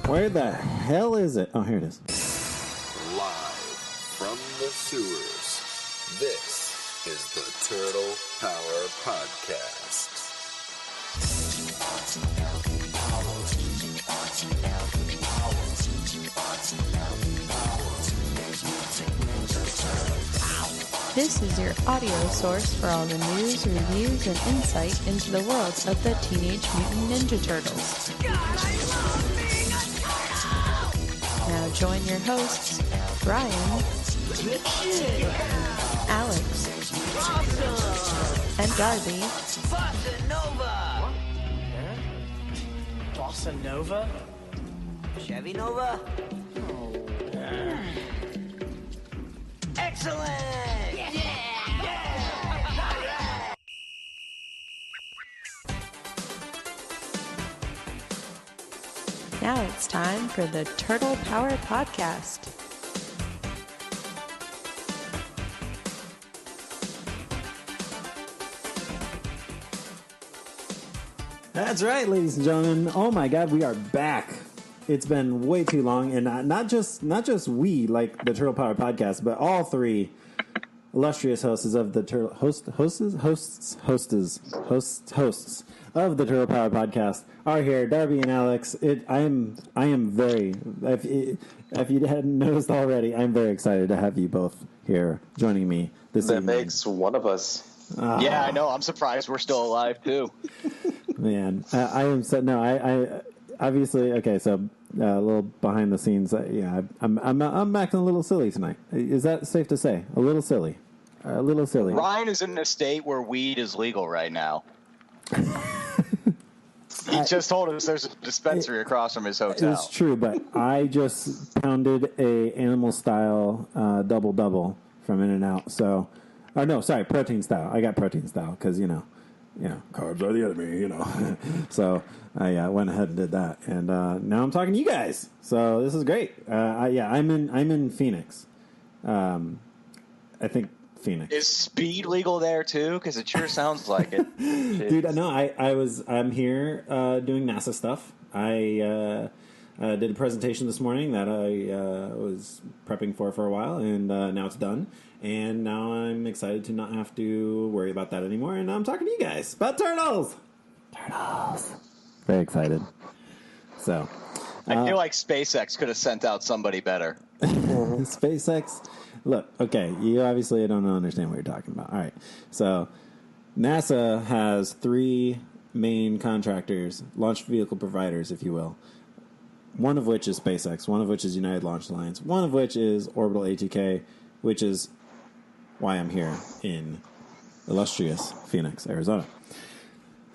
Where the hell is it? Oh, here it is. Live from the sewers, this is the Turtle Power Podcast. This is your audio source for all the news, reviews, and insight into the world of the Teenage Mutant Ninja Turtles. God, I love being a turtle! Now join your hosts, Brian, Alex, Awesome! and Darby. Bossa Nova! Bossa Nova? Chevy Nova? Excellent! Now it's time for the Turtle Power Podcast. That's right, ladies and gentlemen. Oh my God, we are back. It's been way too long, and not just we, like the Turtle Power Podcast, but all three illustrious hosts of the hosts of the Turtle Power Podcast are here. Darby and Alex. I am very. If you hadn't noticed already, I'm very excited to have you both here joining me this evening. That makes one of us. Yeah, I know. I'm surprised we're still alive too. Man, I am so no. I obviously okay. So a little behind the scenes. Yeah, I'm acting a little silly tonight. Is that safe to say? A little silly. A little silly. Ryan is in a state where weed is legal right now. He just told us there's a dispensary across from his hotel. It's true, but I just pounded a animal style double from In-N-Out. So, oh no, sorry, protein style. I got protein style because you know, carbs are the enemy. So I went ahead and did that, and now I'm talking to you guys. So this is great. I'm in Phoenix. I think Phoenix. Is speed legal there too? Because it sure sounds like it. Dude, no, I'm here doing NASA stuff. I did a presentation this morning that I was prepping for a while, and now it's done. And now I'm excited to not have to worry about that anymore. And now I'm talking to you guys about turtles. Very excited. So, I feel like SpaceX could have sent out somebody better. SpaceX. Look, okay, you obviously don't understand what you're talking about. All right, so NASA has three main contractors, launch vehicle providers, if you will. One of which is SpaceX, one of which is United Launch Alliance, one of which is Orbital ATK, which is why I'm here in illustrious Phoenix, Arizona.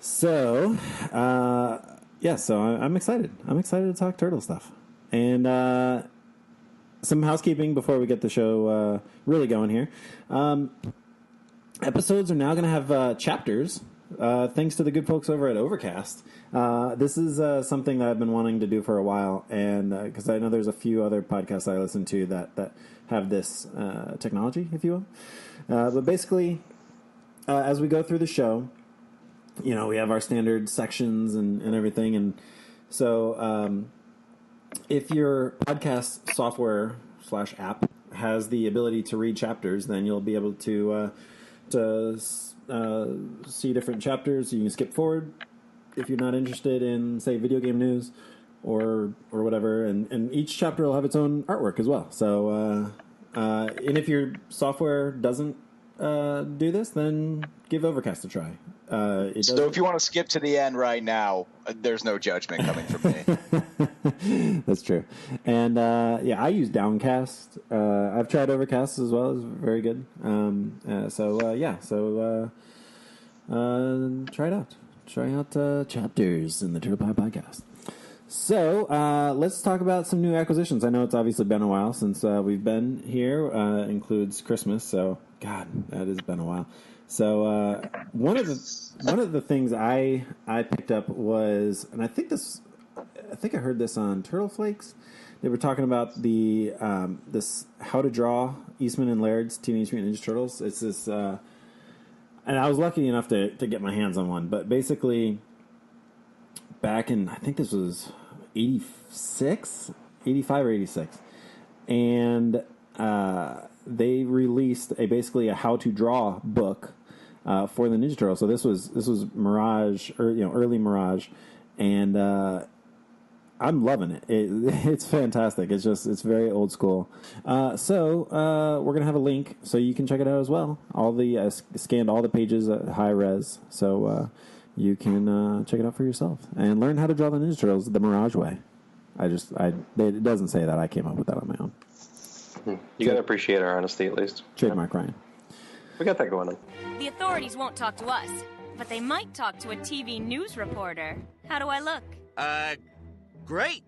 So, so I'm excited. I'm excited to talk turtle stuff. And some housekeeping before we get the show really going here. Episodes are now going to have chapters, thanks to the good folks over at Overcast. This is something that I've been wanting to do for a while, and because I know there's a few other podcasts I listen to that have this technology, if you will. But basically, as we go through the show, we have our standard sections and everything, and so if your podcast software / app has the ability to read chapters, then you'll be able to see different chapters. You can skip forward if you're not interested in, say, video game news or whatever. And each chapter will have its own artwork as well. So, and if your software doesn't do this, then give Overcast a try. So if you want to skip to the end right now, there's no judgment coming from me. That's true. And I use Downcast. I've tried Overcast as well. It's very good. Try it out. Try out chapters in the Turtle Power Podcast. So let's talk about some new acquisitions. I know it's obviously been a while since we've been here. Includes Christmas, so God, that has been a while. So one of the things I picked up was, and I think I heard this on Turtle Flakes. They were talking about the this how to draw Eastman and Laird's Teenage Mutant Ninja Turtles. It's this, and I was lucky enough to get my hands on one. But basically, back in, I think this was 86, 85 or 86, and they released basically a how to draw book for the Ninja Turtles. So this was Mirage, or early Mirage, and I'm loving it. It's fantastic. It's very old school. So we're gonna have a link so you can check it out as well. Scanned all the pages at high res, so you can check it out for yourself and learn how to draw the Ninja Turtles the Mirage way. It doesn't say that. I came up with that on my own. You gotta appreciate our honesty at least. Trademark Ryan. We got that going on. The authorities won't talk to us, but they might talk to a TV news reporter. How do I look? Great.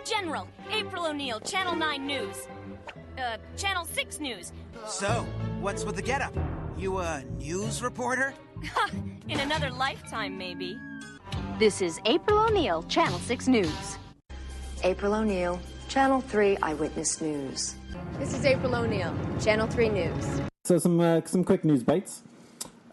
General, April O'Neil, Channel 9 News. Channel 6 News. So, what's with the getup? You a news reporter? In another lifetime, maybe. This is April O'Neil, Channel 6 News. April O'Neil, Channel 3 Eyewitness News. This is April O'Neil, Channel 3 News. So some quick news bites.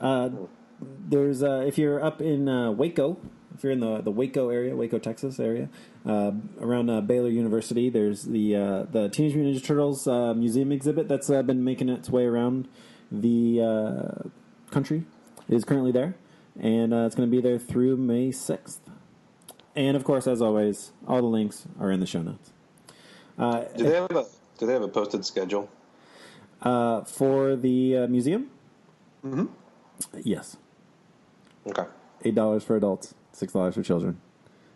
There's if you're up in Waco, if you're in the Waco area, Waco, Texas area, around Baylor University, there's the Teenage Mutant Ninja Turtles museum exhibit that's been making its way around the country. It is currently there, and it's going to be there through May 6th. And of course, as always, all the links are in the show notes. Do they have a posted schedule for the museum? Mm-hmm. Yes. Okay. $8 for adults, $6 for children,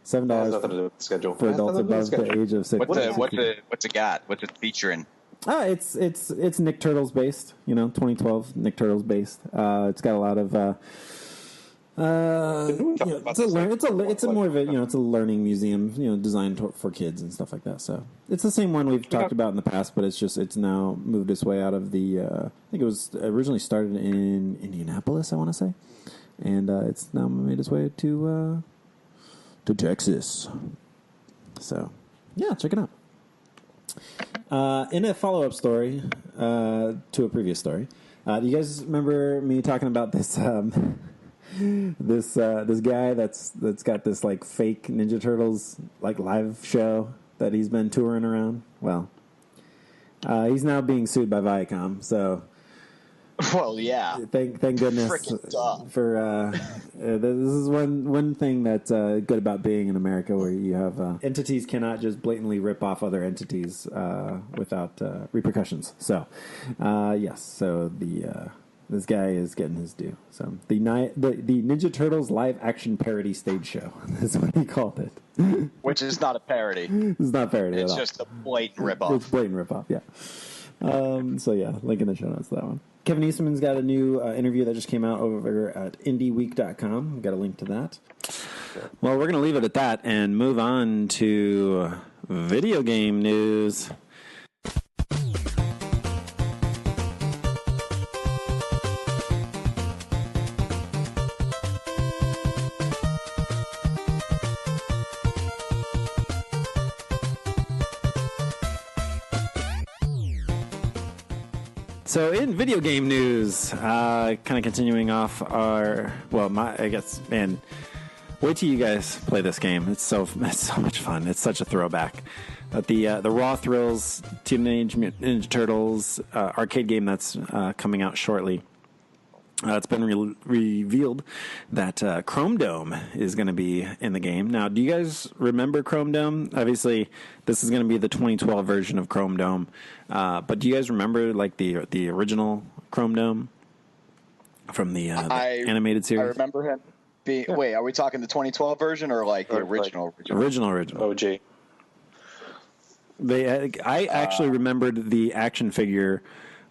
$7 nothing to do with the schedule. for adults above the age of 6. What's it got? What's it featuring? It's Nick Turtles based. 2012 Nick Turtles based. It's got a lot of. It's a more of a it's a learning museum designed for kids and stuff like that. So it's the same one we've talked about in the past, but it's now moved its way out of the. I think it was originally started in Indianapolis, I want to say, and it's now made its way to Texas. So yeah, check it out. In a follow-up story to a previous story, do you guys remember me talking about this? This guy that's got this like fake Ninja Turtles like live show that he's been touring around. Well, he's now being sued by Viacom. So, well, yeah. Thank goodness for this is one thing that's good about being in America, where you have entities cannot just blatantly rip off other entities without repercussions. So, yes. So this guy is getting his due. So the Ninja Turtles live action parody stage show is what he called it. Which is not a parody. It's not parody. It's at all. just a blatant ripoff. It's blatant ripoff. Yeah. So yeah, link in the show notes to that one. Kevin Eastman's got a new interview that just came out over at IndieWeek.com. We've got a link to that. Well, we're going to leave it at that and move on to video game news. So in video game news, kind of continuing off wait till you guys play this game. It's so much fun. It's such a throwback. But the Raw Thrills Teenage Mutant Ninja Turtles arcade game that's coming out shortly. It's been revealed that Chrome Dome is going to be in the game. Now, do you guys remember Chrome Dome? Obviously, this is going to be the 2012 version of Chrome Dome. But do you guys remember like the original Chrome Dome from the animated series? I remember him being. Wait, are we talking the 2012 version or like the original? Original. OG. I actually remembered the action figure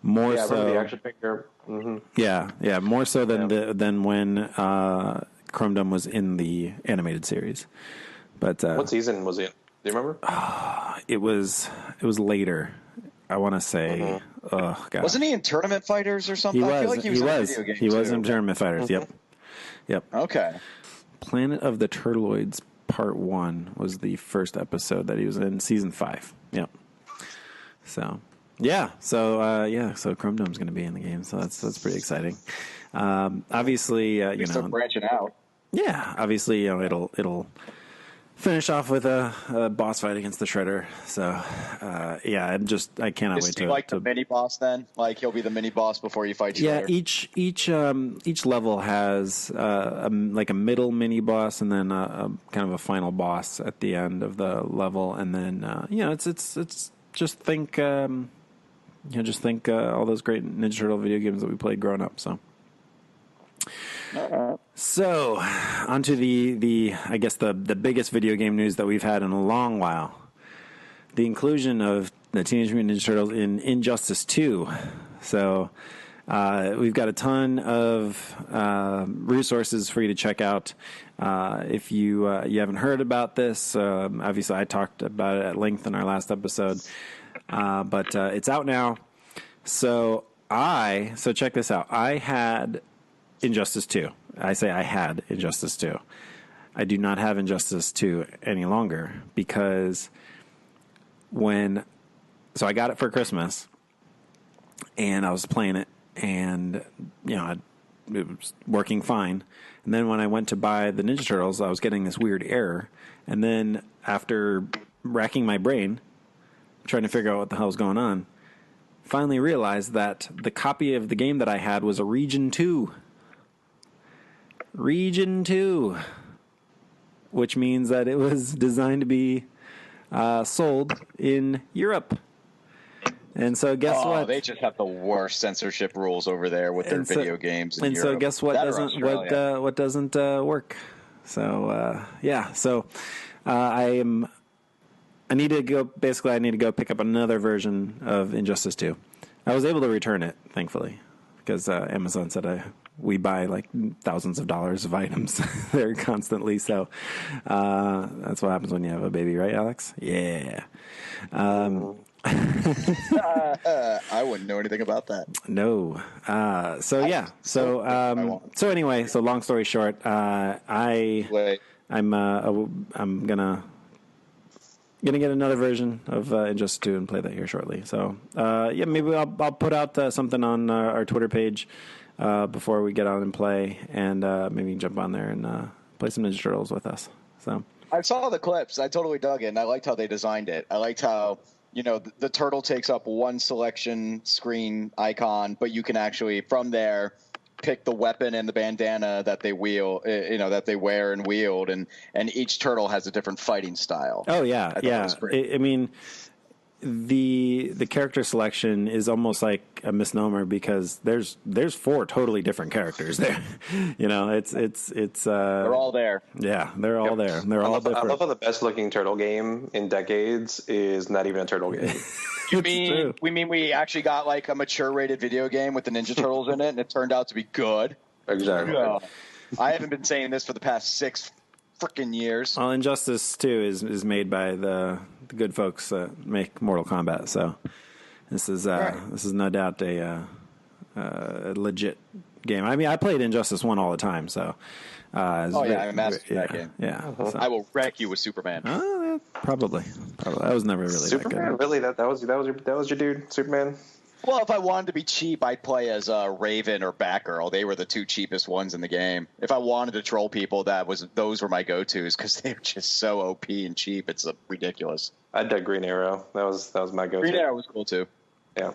more so. I remember the action figure. Mm-hmm. Yeah, more so than when Chrome Dome was in the animated series. But what season was it? Do you remember? It was later. I want to say. Mm-hmm. Oh God! Wasn't he in Tournament Fighters or something? He was. I feel like he was in a video game He was too. in Tournament Fighters. Mm-hmm. Yep. Okay. Planet of the Turtloids Part 1 was the first episode that he was in, Season 5. Yep. So. Yeah, so Chrome Dome's going to be in the game, so that's pretty exciting. Obviously, Start branching out. Yeah, obviously, it'll finish off with a boss fight against the Shredder. So, yeah, I cannot wait to the mini boss then? Like he'll be the mini boss before you fight Shredder? Yeah, each level has like a middle mini boss and then kind of a final boss at the end of the level, and then it's just think all those great Ninja Turtle video games that we played growing up. So. So, onto the I guess the biggest video game news that we've had in a long while. The inclusion of the Teenage Mutant Ninja Turtles in Injustice 2. So, we've got a ton of resources for you to check out. If you haven't heard about this, obviously I talked about it at length in our last episode. But it's out now. So check this out. I had Injustice 2. I say I had Injustice 2. I do not have Injustice 2 any longer because so I got it for Christmas and I was playing it and, it was working fine. And then when I went to buy the Ninja Turtles, I was getting this weird error. And then after racking my brain, trying to figure out what the hell was going on, finally realized that the copy of the game that I had was a Region 2. Region 2, which means that it was designed to be sold in Europe. And so guess what? They just have the worst censorship rules over there with their video games in Europe. So guess what what doesn't work? So yeah, so I need to go pick up another version of Injustice 2. I was able to return it, thankfully, because Amazon said we buy like thousands of dollars of items there constantly. So that's what happens when you have a baby, right, Alex? Yeah. I wouldn't know anything about that. No. So yeah. So anyway. So long story short, I'm gonna get another version of Injustice 2 and play that here shortly. So maybe I'll put out something on our Twitter page before we get on and play, and maybe you can jump on there and play some Ninja Turtles with us. So I saw the clips. I totally dug it, and I liked how they designed it. I liked how the turtle takes up one selection screen icon, but you can actually from there pick the weapon and the bandana that they that they wear and wield, and each turtle has a different fighting style. Oh yeah, I mean, the character selection is almost like a misnomer because there's 4 totally different characters there. It's they're all there. Yeah, they're all there. They're all different. I love how the best looking turtle game in decades is not even a turtle game. We actually got like a mature rated video game with the Ninja Turtles in it, and it turned out to be good. Exactly. I haven't been saying this for the past 6 freaking years. Well, Injustice 2 is made by the good folks that make Mortal Kombat, so this is no doubt a legit game. I mean, I played Injustice 1 all the time, so. I mastered that game. Yeah, so. I will wreck you with Superman. Probably. I was never really Superman? that good. Really? That was your dude, Superman? Well, if I wanted to be cheap, I'd play as Raven or Batgirl. They were the 2 cheapest ones in the game. If I wanted to troll people, those were my go-tos because they were just so OP and cheap. It's ridiculous. I dug Green Arrow. That was my go-to. Green Arrow was cool too. Yeah.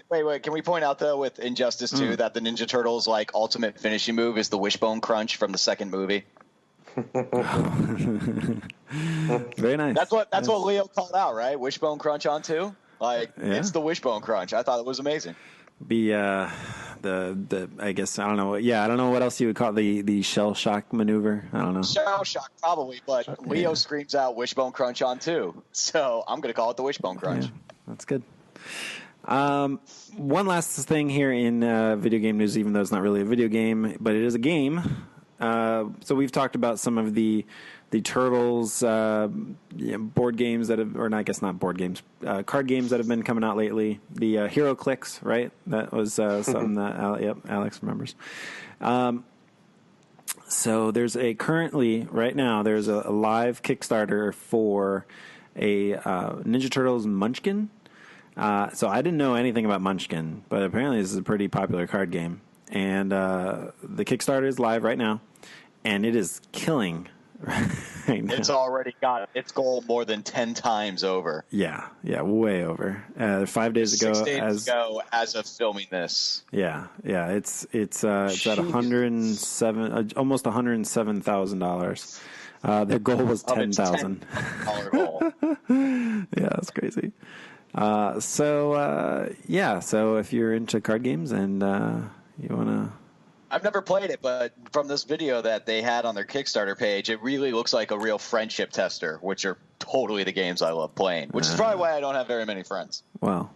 Wait. Can we point out though with Injustice 2 that the Ninja Turtles like ultimate finishing move is the wishbone crunch from the second movie? Very nice. That's what Leo called out, right? Wishbone crunch on 2. It's the wishbone crunch. I thought it was amazing. I guess I don't know. Yeah, I don't know what else you would call the shell shock maneuver. I don't know. Shell shock probably, but Leo screams out wishbone crunch on 2, so I'm going to call it the wishbone crunch. Yeah, that's good. One last thing here in video game news, even though it's not really a video game, but it is a game. So we've talked about some of the Turtles board games that have, or I guess not board games, card games that have been coming out lately. The Hero Clicks, right? That was something that Alex remembers. So there's right now there's a live Kickstarter for a Ninja Turtles Munchkin. So I didn't know anything about Munchkin, but apparently this is a pretty popular card game. And the Kickstarter is live right now, and it is killing. right now. It's already got its goal more than 10 times over. Yeah, way over. 5 days ago, 6 days ago, as of filming this. Yeah, it's at $107, almost $107,000. Their goal was $10,000. Goal. Yeah, that's crazy. So if you're into card games and you want to... I've never played it, but from this video that they had on their Kickstarter page, it really looks like a real friendship tester, which are totally the games I love playing, which is probably why I don't have very many friends. Well,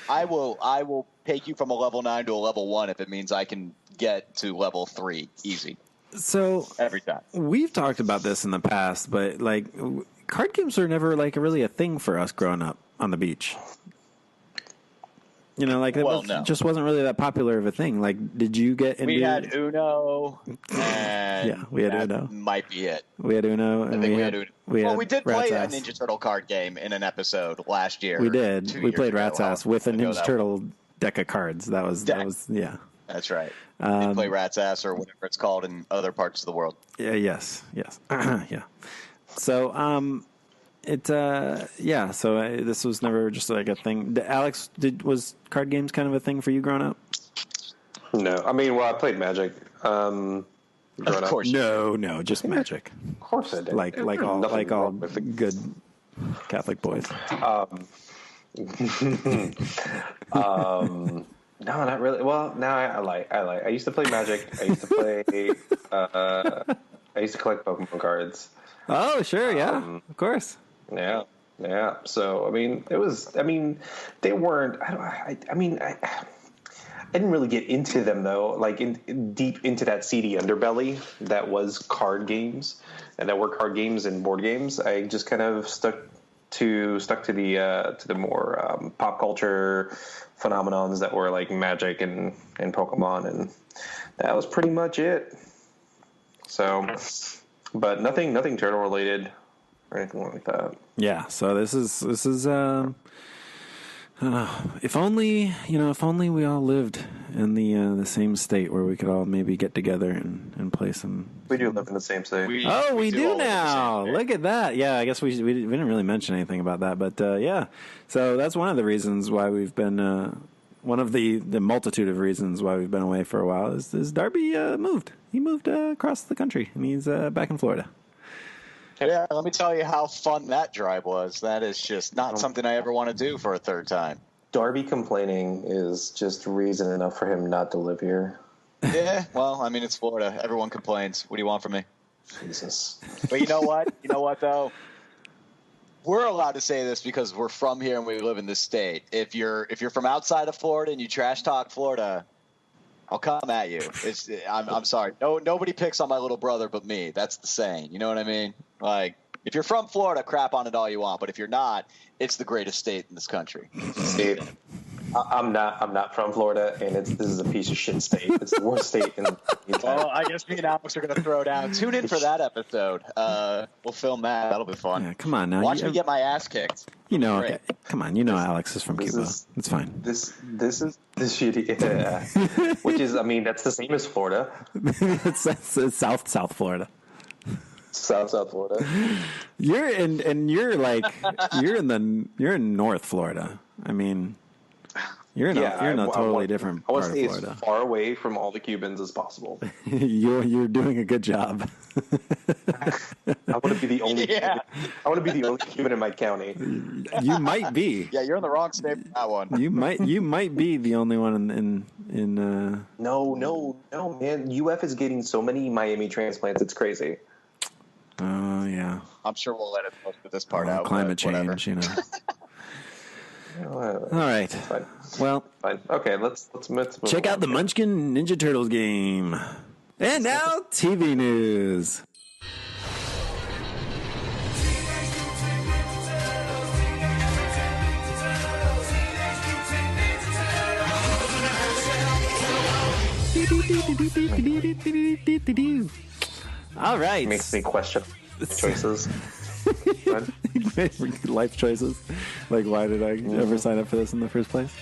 I will take you from a level 9 to a level 1 if it means I can get to level 3 easy. So every time. We've talked about this in the past, but like card games were never like really a thing for us growing up on the beach. You know, like it just wasn't really that popular of a thing. Like, did you get into... We had Uno, and yeah, we had Uno. Might be it. We had Uno, and we had Uno. We did play a Ninja Turtle card game in an episode last year. We did. We played Rat's Ass with a Ninja Turtle deck of cards. That was yeah. That's right. They play Rat's Ass or whatever it's called in other parts of the world. Yeah. Yes. Yeah. So, So this was never just like a thing. Alex, was card games kind of a thing for you growing up? No, I mean, I played Magic. Of course. No, just Magic. Of course I did. Like all good Catholic boys. No, not really. Well, now I like. I used to play Magic. I used to play. I used to collect Pokemon cards. Oh, sure, yeah, of course. Yeah. So I mean, they weren't. I didn't really get into them though. Like deep into that seedy underbelly that was card games, and that were card games and board games. I just kind of stuck to the more pop culture phenomenons that were like Magic and Pokemon, and that was pretty much it. So, but nothing turtle related or anything like that. Yeah. So this is if only we all lived in the same state where we could all maybe get together and play some. We do live in the same state. We do now. Look at that. Yeah, I guess we didn't really mention anything about that, but yeah. So that's one of the reasons why we've been one of the multitude of reasons why we've been away for a while is Darby moved. He moved across the country, and he's back in Florida. Yeah, let me tell you how fun that drive was. That is just not something I ever want to do for a third time. Darby complaining is just reason enough for him not to live here. Yeah, well, I mean, it's Florida. Everyone complains. What do you want from me? Jesus. But you know what? Though? We're allowed to say this because we're from here and we live in this state. If you're from outside of Florida and you trash talk Florida, I'll come at you. I'm sorry. Nobody picks on my little brother but me. That's the saying. You know what I mean? Like, if you're from Florida, crap on it all you want. But if you're not, it's the greatest state in this country. See, I'm not from Florida, and this is a piece of shit state. It's the worst state in the entire. Well, I guess me and Alex are going to throw down. Tune in for that episode. We'll film that. That'll be fun. Yeah, come on now. Watch me get my ass kicked. Come on. Alex is from Cuba. It's fine. This is shitty. Yeah. Which is, I mean, that's the same as Florida. it's South Florida. South Florida. You're in North Florida. I mean, you're in a totally different part of Florida. As far away from all the Cubans as possible. You're doing a good job. I want to be the only. Yeah. I want to be the only Cuban in my county. You might be. Yeah, you're in the wrong state for that one. You might be the only one in. No, man. UF is getting so many Miami transplants. It's crazy. Oh yeah. I'm sure we'll let it post this part out. Climate change, you know. All right. Fine. Well, fine. Okay, let's check out the Munchkin Ninja Turtles game. And now TV news. All right. Makes me question choices. Life choices. Like, why did I ever sign up for this in the first place?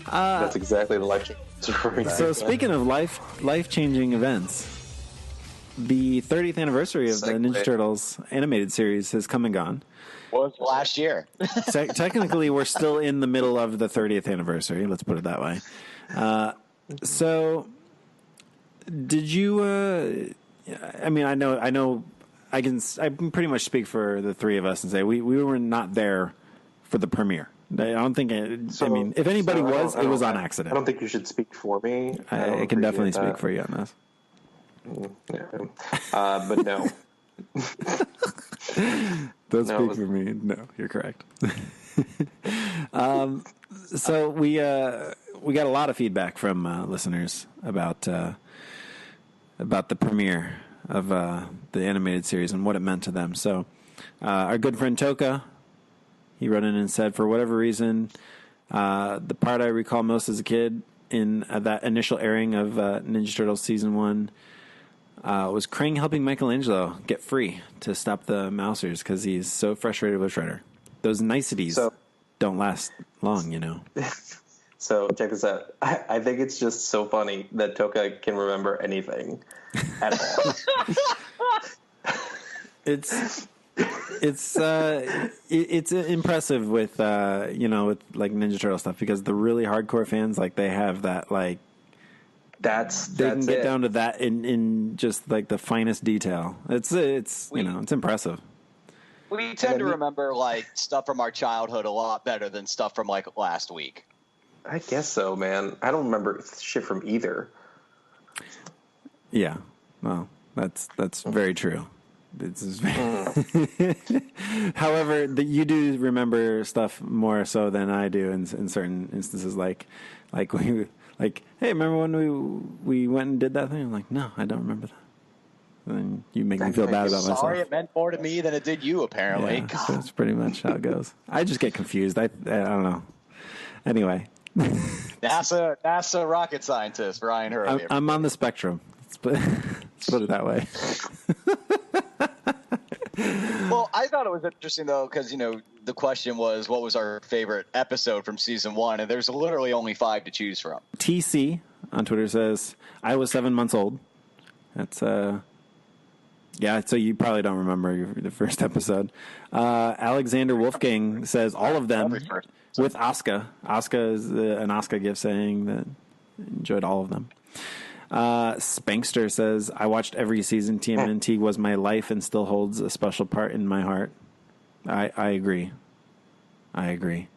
That's exactly the life choices. So speaking of life-changing events, the 30th anniversary of the Ninja Turtles animated series has come and gone. Was last year. Technically, we're still in the middle of the 30th anniversary. Let's put it that way. So, did you? I mean, I know. I can pretty much speak for the three of us and say we were not there for the premiere. I don't think. I mean, if anybody was, it was on accident. I don't think you should speak for me. I can definitely speak for you on this. Yeah. But no. Don't speak for me. No, you're correct. So we got a lot of feedback from listeners about the premiere of the animated series and what it meant to them. So our good friend Toka, he wrote in and said, for whatever reason, the part I recall most as a kid in that initial airing of Ninja Turtles Season 1 was Krang helping Michelangelo get free to stop the Mousers because he's so frustrated with Shredder. Those niceties don't last long, you know. So check this out. I think it's just so funny that Toka can remember anything at all. It's impressive with with like Ninja Turtle stuff because the really hardcore fans like they have that like they can get down to that in just like the finest detail. It's impressive. We tend to remember like stuff from our childhood a lot better than stuff from like last week. I guess so, man. I don't remember shit from either. Yeah, well, that's very true. However, you do remember stuff more so than I do in certain instances. Like when hey, remember when we went and did that thing? I'm like, no, I don't remember that. And then you make me feel bad about myself. Sorry, it meant more to me than it did you. Apparently, yeah, that's pretty much how it goes. I just get confused. I don't know. Anyway, NASA rocket scientist Ryan Hurley. I'm on the spectrum. Let's put it that way. Well, I thought it was interesting, though, because, the question was, what was our favorite episode from Season 1? And there's literally only 5 to choose from. TC on Twitter says, I was 7 months old. That's, yeah, so you probably don't remember the first episode. Alexander Wolfgang says, all of them with Asuka. Asuka is an Asuka gift saying that enjoyed all of them. Spankster says, I watched every season. TMNT was my life and still holds a special part in my heart. I agree. Melody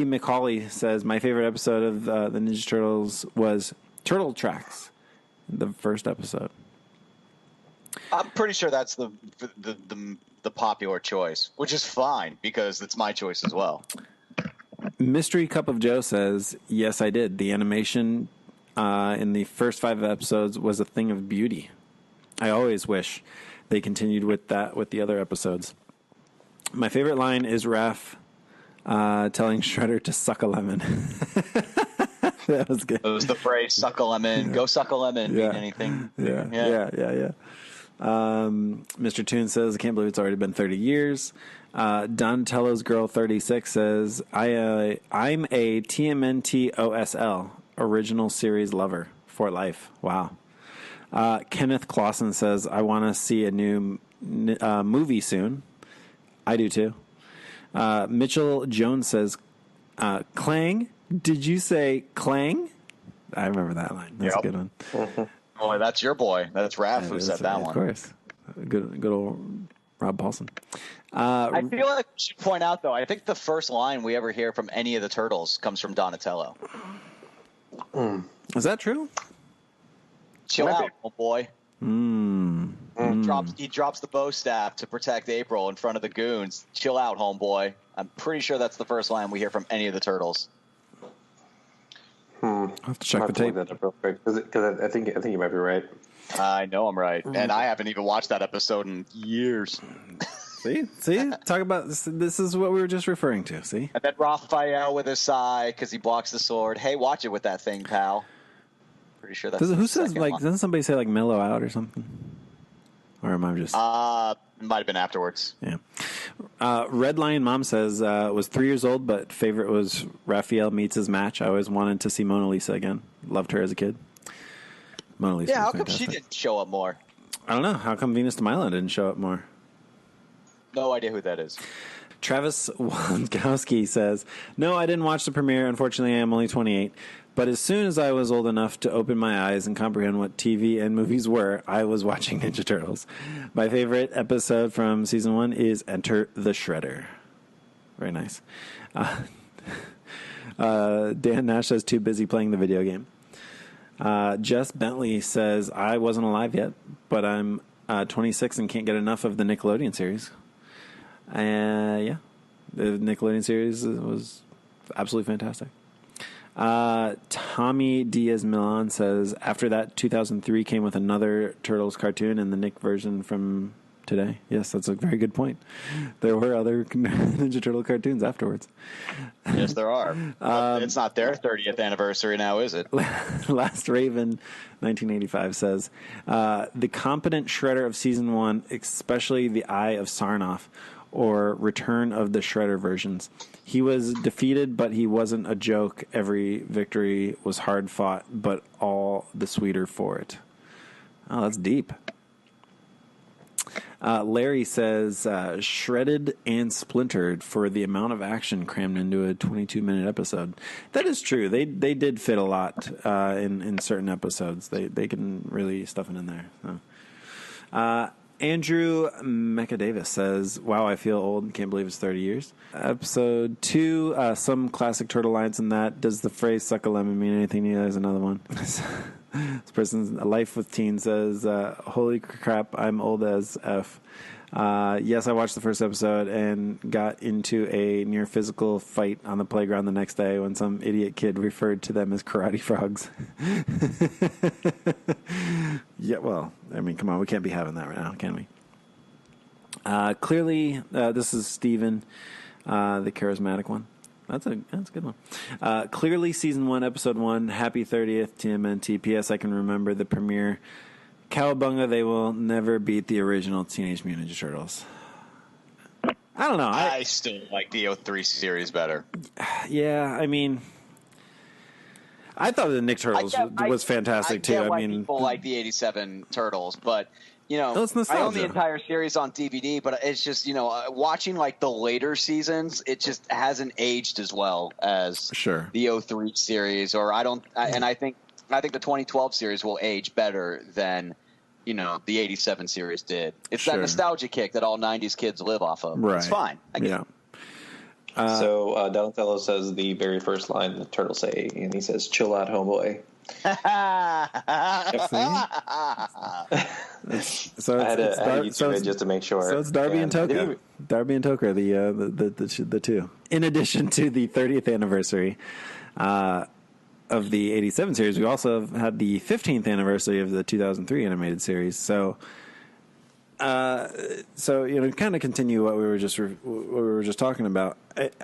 McCauley says, my favorite episode of the Ninja Turtles was Turtle Tracks, the first episode. I'm pretty sure that's the popular choice, which is fine because it's my choice as well. Mystery Cup of Joe says, yes, I did. The animation in the first 5 episodes was a thing of beauty. I always wish they continued with that with the other episodes. My favorite line is Raph telling Shredder to suck a lemon. That was good. It was the phrase "suck a lemon," go suck a lemon. Yeah. Mean anything? Yeah. Mr. Toon says, I can't believe it's already been 30 years. Donatello's Girl 36 says, I'm a TMNT OSL, original series lover for life. Wow. Kenneth Clausen says, I want to see a new movie soon. I do too. Mitchell Jones says, Clang? Did you say Clang? I remember that line. That's a good one. Oh, that's your boy. That's Raph who said that one. Of course. Good old Rob Paulson. I feel like we should point out, though, I think the first line we ever hear from any of the Turtles comes from Donatello. Is that true? Chill out, oh boy. He drops the bow staff to protect April in front of the goons. Chill out, homeboy. I'm pretty sure that's the first line we hear from any of the Turtles. I'll have to check the tape. That up real quick because I think you might be right. I know I'm right, and I haven't even watched that episode in years. See, talk about this. This is what we were just referring to. See, and then Raphael with his sigh because he blocks the sword. Hey, watch it with that thing, pal. Pretty sure that's who says like. Line. Doesn't somebody say like mellow out or something? Or am I just? It might have been afterwards. Yeah. Red Lion Mom says was 3 years old, but favorite was Raphael meets his match. I always wanted to see Mona Lisa again. Loved her as a kid. Mona Lisa. Yeah, was how come fantastic. she didn't show up more? I don't know. How come Venus de Milo didn't show up more? No idea who that is. Travis Wankowski says, "No, I didn't watch the premiere. Unfortunately, I am only 28. But as soon as I was old enough to open my eyes and comprehend what TV and movies were, I was watching Ninja Turtles. My favorite episode from season 1 is Enter the Shredder." Very nice. Dan Nash says, "Too busy playing the video game." Jess Bentley says, "I wasn't alive yet, but I'm 26 and can't get enough of the Nickelodeon series." Yeah, the Nickelodeon series was absolutely fantastic. Tommy Diaz-Milan says, "After that, 2003 came with another Turtles cartoon and the Nick version from today." Yes, that's a very good point. There were other Ninja Turtle cartoons afterwards. Yes, there are. It's not their 30th anniversary now, is it? Last Raven, 1985 says, "The competent Shredder of season 1, especially the Eye of Sarnoff, or Return of the Shredder versions. He was defeated, but he wasn't a joke. Every victory was hard fought, but all the sweeter for it." Oh, that's deep. Larry says, "Shredded and splintered for the amount of action crammed into a 22-minute episode." That is true. They did fit a lot in certain episodes. They can really stuff it in there. So. Andrew Mecca-Davis says, "Wow, I feel old. Can't believe it's 30 years. Episode 2, some classic turtle lines in that. Does the phrase 'suck a lemon' mean anything to you?" There's another one. This person's Life with Teen says, "Holy crap, I'm old as F. Yes, I watched the first episode and got into a near physical fight on the playground the next day when some idiot kid referred to them as karate frogs." Yeah, well, I mean, come on, we can't be having that right now, can we? Clearly, this is Steven, the charismatic one. That's a good one. Clearly, season 1, episode 1, happy 30th, TMNT. P.S. I can remember the premiere. Cowabunga, they will never beat the original Teenage Mutant Ninja Turtles. I don't know. I still like the 03 series better. Yeah, I mean, I thought the Nick Turtles was fantastic too. I mean, people like the 87 Turtles, but you know, it's nostalgia. I own the entire series on DVD, but it's just, you know, watching like the later seasons, it just hasn't aged as well as the 03 series, or I think the 2012 series will age better than, you know, the 87 series did. It's that nostalgia kick that all 90s kids live off of. Right. It's fine. I get it. So Donatello says the very first line the turtles say, and he says, "Chill out, homeboy." So I had to YouTube it just to make sure. So it's Darby and Toka. Darby and Toka, the two. In addition to the 30th anniversary of the 87 series, we also had the 15th anniversary of the 2003 animated series. So you know, kind of continue what we were just talking about.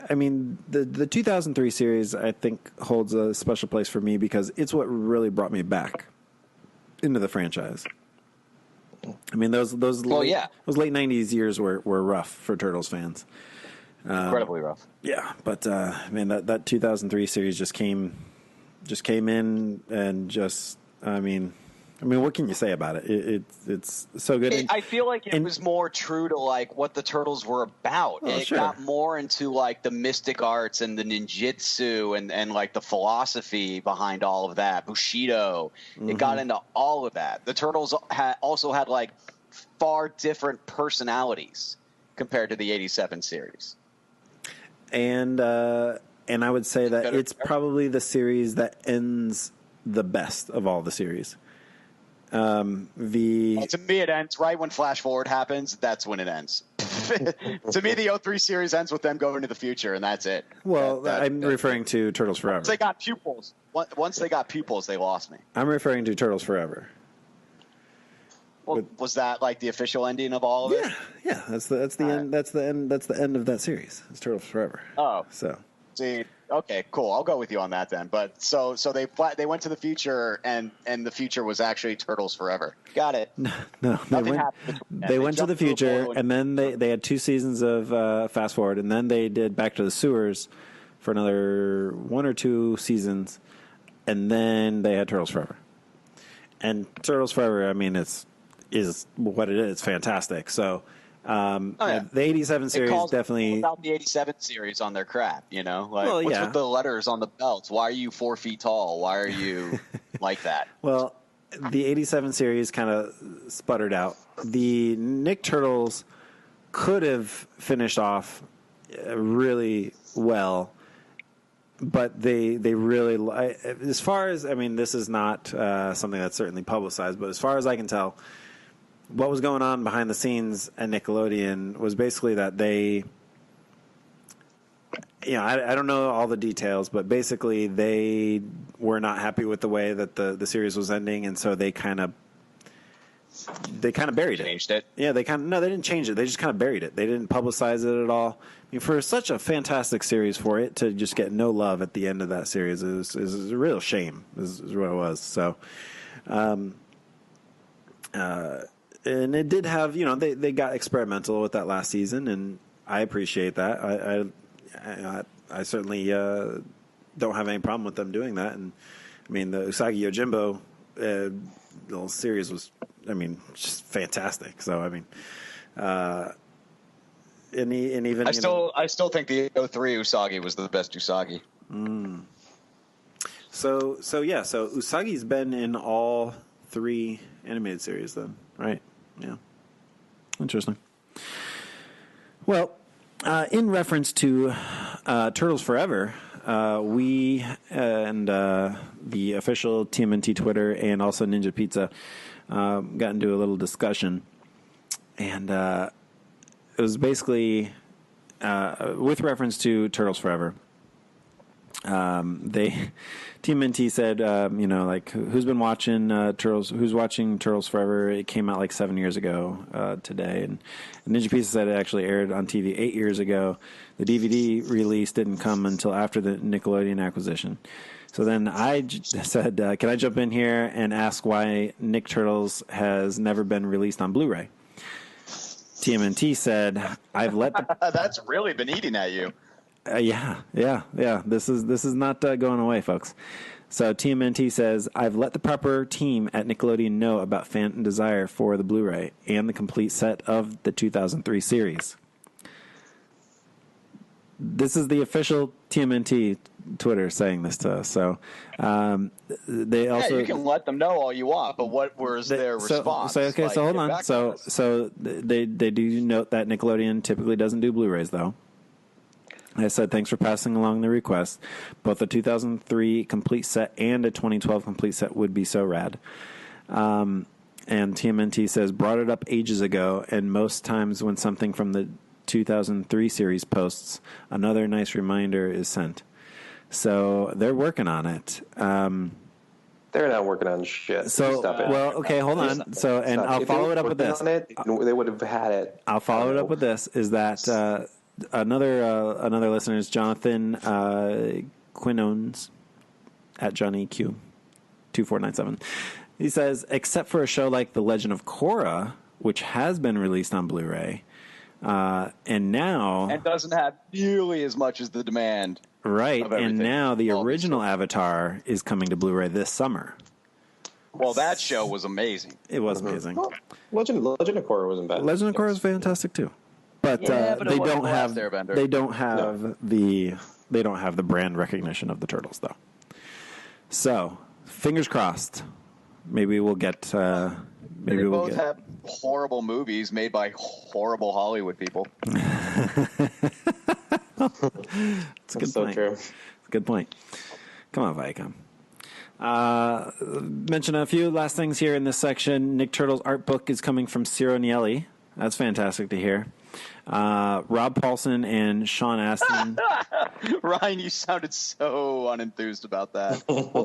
I mean, the 2003 series, I think, holds a special place for me because it's what really brought me back into the franchise. I mean, those late 90s years were rough for Turtles fans. Incredibly rough. Yeah, but man, that 2003 series just came in and just, I mean, what can you say about it? It's so good. I feel like it was more true to like what the Turtles were about. It got more into like the mystic arts and the ninjutsu and like the philosophy behind all of that. Bushido. Mm-hmm. It got into all of that. The Turtles also had like far different personalities compared to the 87 series. And I would say that it's probably the series that ends the best of all the series. To me, it ends right when Flash Forward happens. That's when it ends. To me, the 03 series ends with them going to the future, and that's it. Well, I'm referring to Turtles Forever. Once they got pupils. Once they got pupils, they lost me. I'm referring to Turtles Forever. Well, was that like the official ending of all of it? Yeah. That's the end. That's the end. That's the end of that series. It's Turtles Forever. Oh, so see. Okay, cool. I'll go with you on that then. But so they went to the future, and the future was actually Turtles Forever. Got it. No, they went to the future, and then they had 2 seasons of Fast Forward, and then they did Back to the Sewers for another 1 or 2 seasons, and then they had Turtles Forever. And Turtles Forever, I mean, is what it is. It's fantastic. So, the 87 series definitely about the 87 series on their crap. You know, like Well, what's yeah. with the letters on the belts? Why are you 4 feet tall? Why are you like that? Well, the 87 series kind of sputtered out. The Nick Turtles could have finished off really well, but they really, as far as, I mean, this is not something that's certainly publicized, but as far as I can tell, what was going on behind the scenes at Nickelodeon was basically that they, I don't know all the details, but basically they were not happy with the way that the series was ending, and so they kind of buried it. Changed it. Yeah, they didn't change it. They just kind of buried it. They didn't publicize it at all. I mean, for such a fantastic series, for it to just get no love at the end of that series is a real shame. Is what it was. So, and it did have, they got experimental with that last season, and I appreciate that. I certainly don't have any problem with them doing that. And I mean, the Usagi Yojimbo little series was, just fantastic. So I mean, and even I still think the 03 Usagi was the best Usagi. So Usagi's been in all 3 animated series then, right? Yeah, interesting. Well, in reference to Turtles Forever, we and the official TMNT Twitter and also Ninja Pizza got into a little discussion, and it was basically with reference to Turtles Forever. TMNT said, who's been watching Turtles? Who's watching Turtles Forever? It came out like 7 years ago today, and Ninja Pizza said it actually aired on TV 8 years ago. The DVD release didn't come until after the Nickelodeon acquisition. So then I said, can I jump in here and ask why Nick Turtles has never been released on Blu-ray? TMNT said, I've let the... That's really been eating at you. Yeah. This is not going away, folks. So TMNT says, I've let the proper team at Nickelodeon know about fan desire for the Blu-ray and the complete set of the 2003 series. This is the official TMNT Twitter saying this to us. So they also... Yeah, you can let them know all you want, but what was their response? So hold on. So they do note that Nickelodeon typically doesn't do Blu-rays, though. I said, thanks for passing along the request. Both a 2003 complete set and a 2012 complete set would be so rad. And TMNT says, brought it up ages ago, and most times when something from the 2003 series posts, another nice reminder is sent. So they're working on it. They're not working on shit. So, Stop it. well, okay, hold on. So, and I'll follow it up with this. They would have had it. I'll follow it up with this, is that... Another listener is Jonathan Quinones at Johnny Q 2497. He says, except for a show like The Legend of Korra, which has been released on Blu-ray, and now and doesn't have nearly as much as the demand. Right, and now the original Avatar is coming to Blu-ray this summer. Well, that show was amazing. It was amazing. Well, Legend of Korra wasn't bad. Legend of Korra is fantastic too. But, but they don't have the brand recognition of the Turtles, though. So fingers crossed. Maybe we'll get. They both have horrible movies made by horrible Hollywood people. It's a good point. True. Good point. Come on, Viacom. Mention a few last things here in this section. Nick Turtle's art book is coming from Ciro Nielli. That's fantastic to hear. Rob Paulson and Sean Astin. Ryan, you sounded so unenthused about that. Well,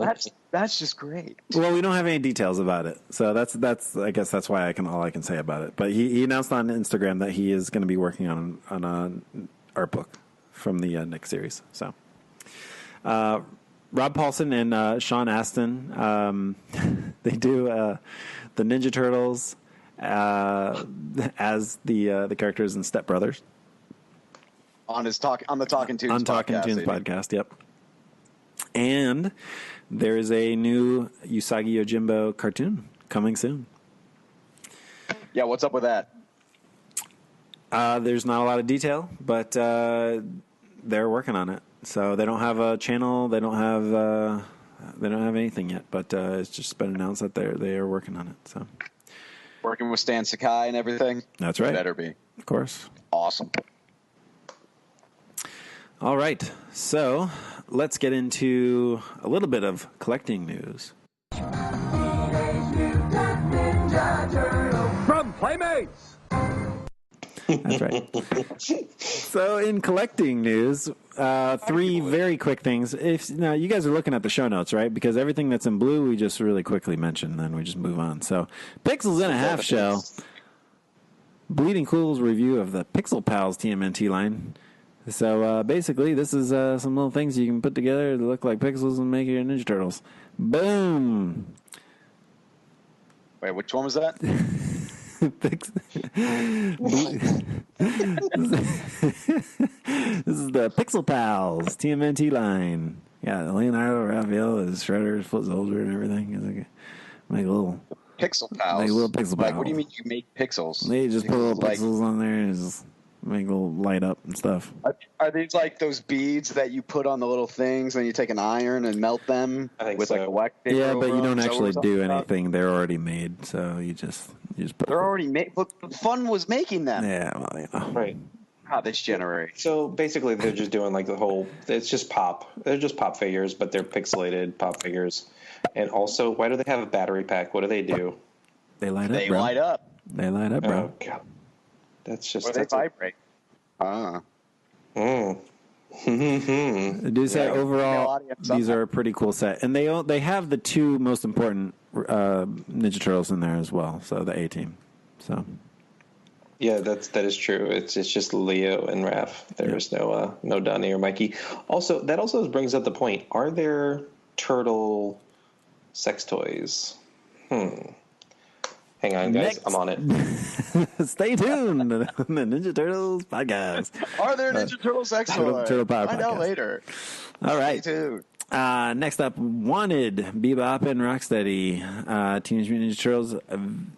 that's just great. Well, we don't have any details about it, so that's I guess that's why all I can say about it. But he announced on Instagram that he is going to be working on an art book from the Nick series. So, Rob Paulson and Sean Astin, they do the Ninja Turtles. As the characters in Step Brothers on the Talking Tunes podcast. Yep. And there is a new Usagi Yojimbo cartoon coming soon. Yeah, what's up with that? There's not a lot of detail, but they're working on it. So they don't have a channel. They don't have anything yet. But it's just been announced that they are working on it. So Working with Stan Sakai and everything. That's right. Better be, of course. Awesome. All right. So let's get into a little bit of collecting news. From Playmates. That's right. So in collecting news, 3 very quick things. Now you guys are looking at the show notes, right? Because everything that's in blue we just really quickly mention, and then we just move on. So Pixels in a Half Shell. Bleeding Cool's review of the Pixel Pals TMNT line. So basically, this is some little things you can put together to look like pixels and make your Ninja Turtles. Boom! Wait, which one was that? This is the Pixel Pals TMNT line. Yeah, Leonardo, Raphael, is Shredder, Foot Soldier, and everything. It's like make a little Pixel Pals. Make a little Pixel Pals. Like, what do you mean you make pixels? They just put little like, pixels on there and just make a little light up and stuff. Are these like those beads that you put on the little things and you take an iron and melt them with like a wax paper? Yeah, but you don't actually do about? anything. They're already made, so you just put. They're already made. But the fun was making them. Yeah, well, you know. Right. How this generation. So basically, they're just doing like the whole. It's just pop. They're just pop figures, but they're pixelated pop figures. And also, why do they have a battery pack? What do they do? They light up. They light up. They light up, bro. Oh God, that's just. Or they vibrate. Do say overall, these are a pretty cool set, and they have the 2 most important Ninja Turtles in there as well. So the A Team. So. Yeah, that is true. It's just Leo and Raph. There's no Donnie or Mikey. Also, that also brings up the point: are there turtle sex toys? Hang on, guys. I'm on it. Stay tuned to the Ninja Turtles podcast. Are there Ninja Turtle sex toys? Turtle Power Find podcast. out later. All right. Stay tuned. Next up, Wanted, Bebop and Rocksteady, Teenage Mutant Ninja Turtles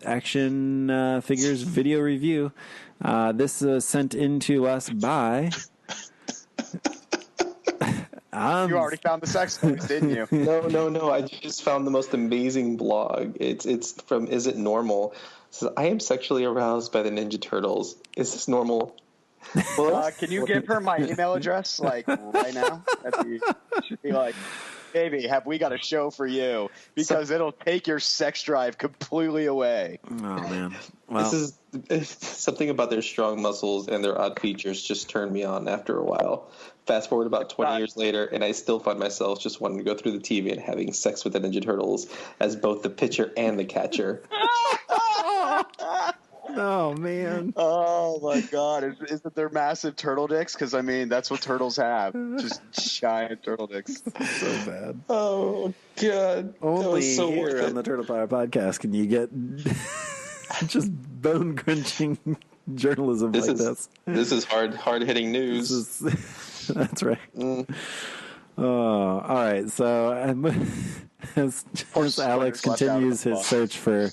action figures video review. This was sent in to us by... You already found the sex toys, didn't you? No. I just found the most amazing blog. It's from Is It Normal? It says, I am sexually aroused by the Ninja Turtles. Is this normal? Can you give her my email address, like, right now? Should be like, baby, have we got a show for you? Because it'll take your sex drive completely away. Oh, man. Well, this is something about their strong muscles and their odd features just turned me on after a while. Fast forward about 20 years later, and I still find myself just wanting to go through the TV and having sex with the Ninja Turtles as both the pitcher and the catcher. Oh, man. Oh, my God. Is it their massive turtle dicks? Because, I mean, that's what turtles have. Just giant turtle dicks. So bad. Oh, God. Only so here on the Turtle Power Podcast can you get just bone-crunching journalism like this. This is hard-hitting news. That's right. All right. So as Alex continues his search for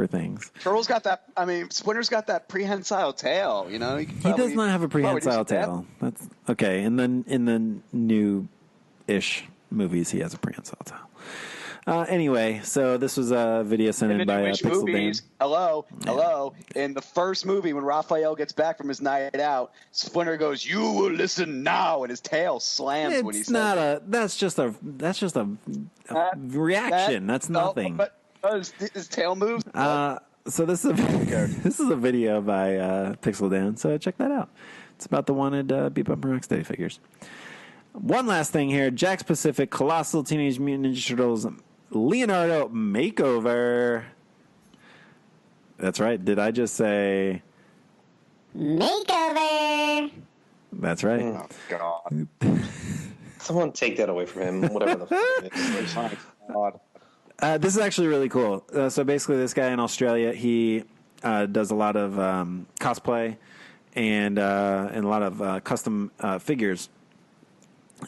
things. Turtle's got that. I mean, Splinter's got that prehensile tail. You know, He does not have a prehensile tail. That's okay. And then in the new-ish movies, he has a prehensile tail. Anyway, so this was a video sent in by Pixel movies. Dan. Hello. In the first movie, when Raphael gets back from his night out, Splinter goes, "You will listen now," and his tail slams when he says it. That's just a reaction. That's nothing. But his tail moves. So this is a video by Pixel Dan. So check that out. It's about the Wanted Bebop and Rocksteady figures. One last thing here: Jack's Pacific Colossal Teenage Mutant Ninja Turtles Leonardo makeover. That's right. Did I just say makeover? That's right. Oh, God. Someone take that away from him. Whatever the fuck it is. God. This is actually really cool. So basically, this guy in Australia, he does a lot of cosplay and a lot of custom figures.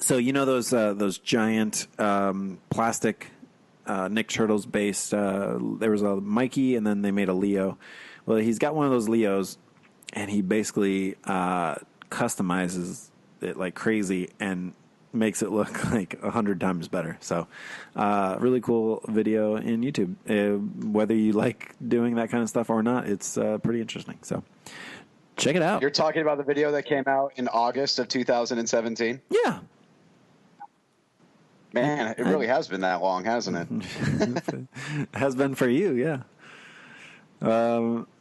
So those giant plastic Nick Turtles based. There was a Mikey, and then they made a Leo. Well, he's got one of those Leos, and he basically customizes it like crazy and makes it look like 100 times better. So, really cool video in YouTube. Whether you like doing that kind of stuff or not, it's pretty interesting. So, check it out. You're talking about the video that came out in August of 2017? Yeah. Man, it really has been that long, hasn't it? Has been for you, yeah.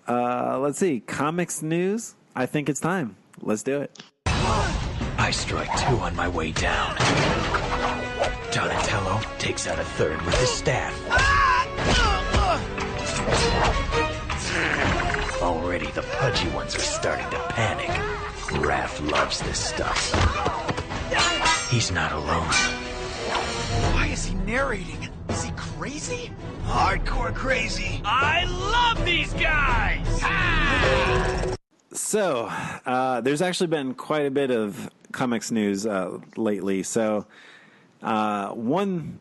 Let's see. Comics news. I think it's time. Let's do it. I strike 2 on my way down. Donatello takes out a 3rd with his staff. Already the pudgy ones are starting to panic. Raph loves this stuff. He's not alone. Why is he narrating? Is he crazy? Hardcore crazy. I love these guys! So, there's actually been quite a bit of comics news lately. So, I mean,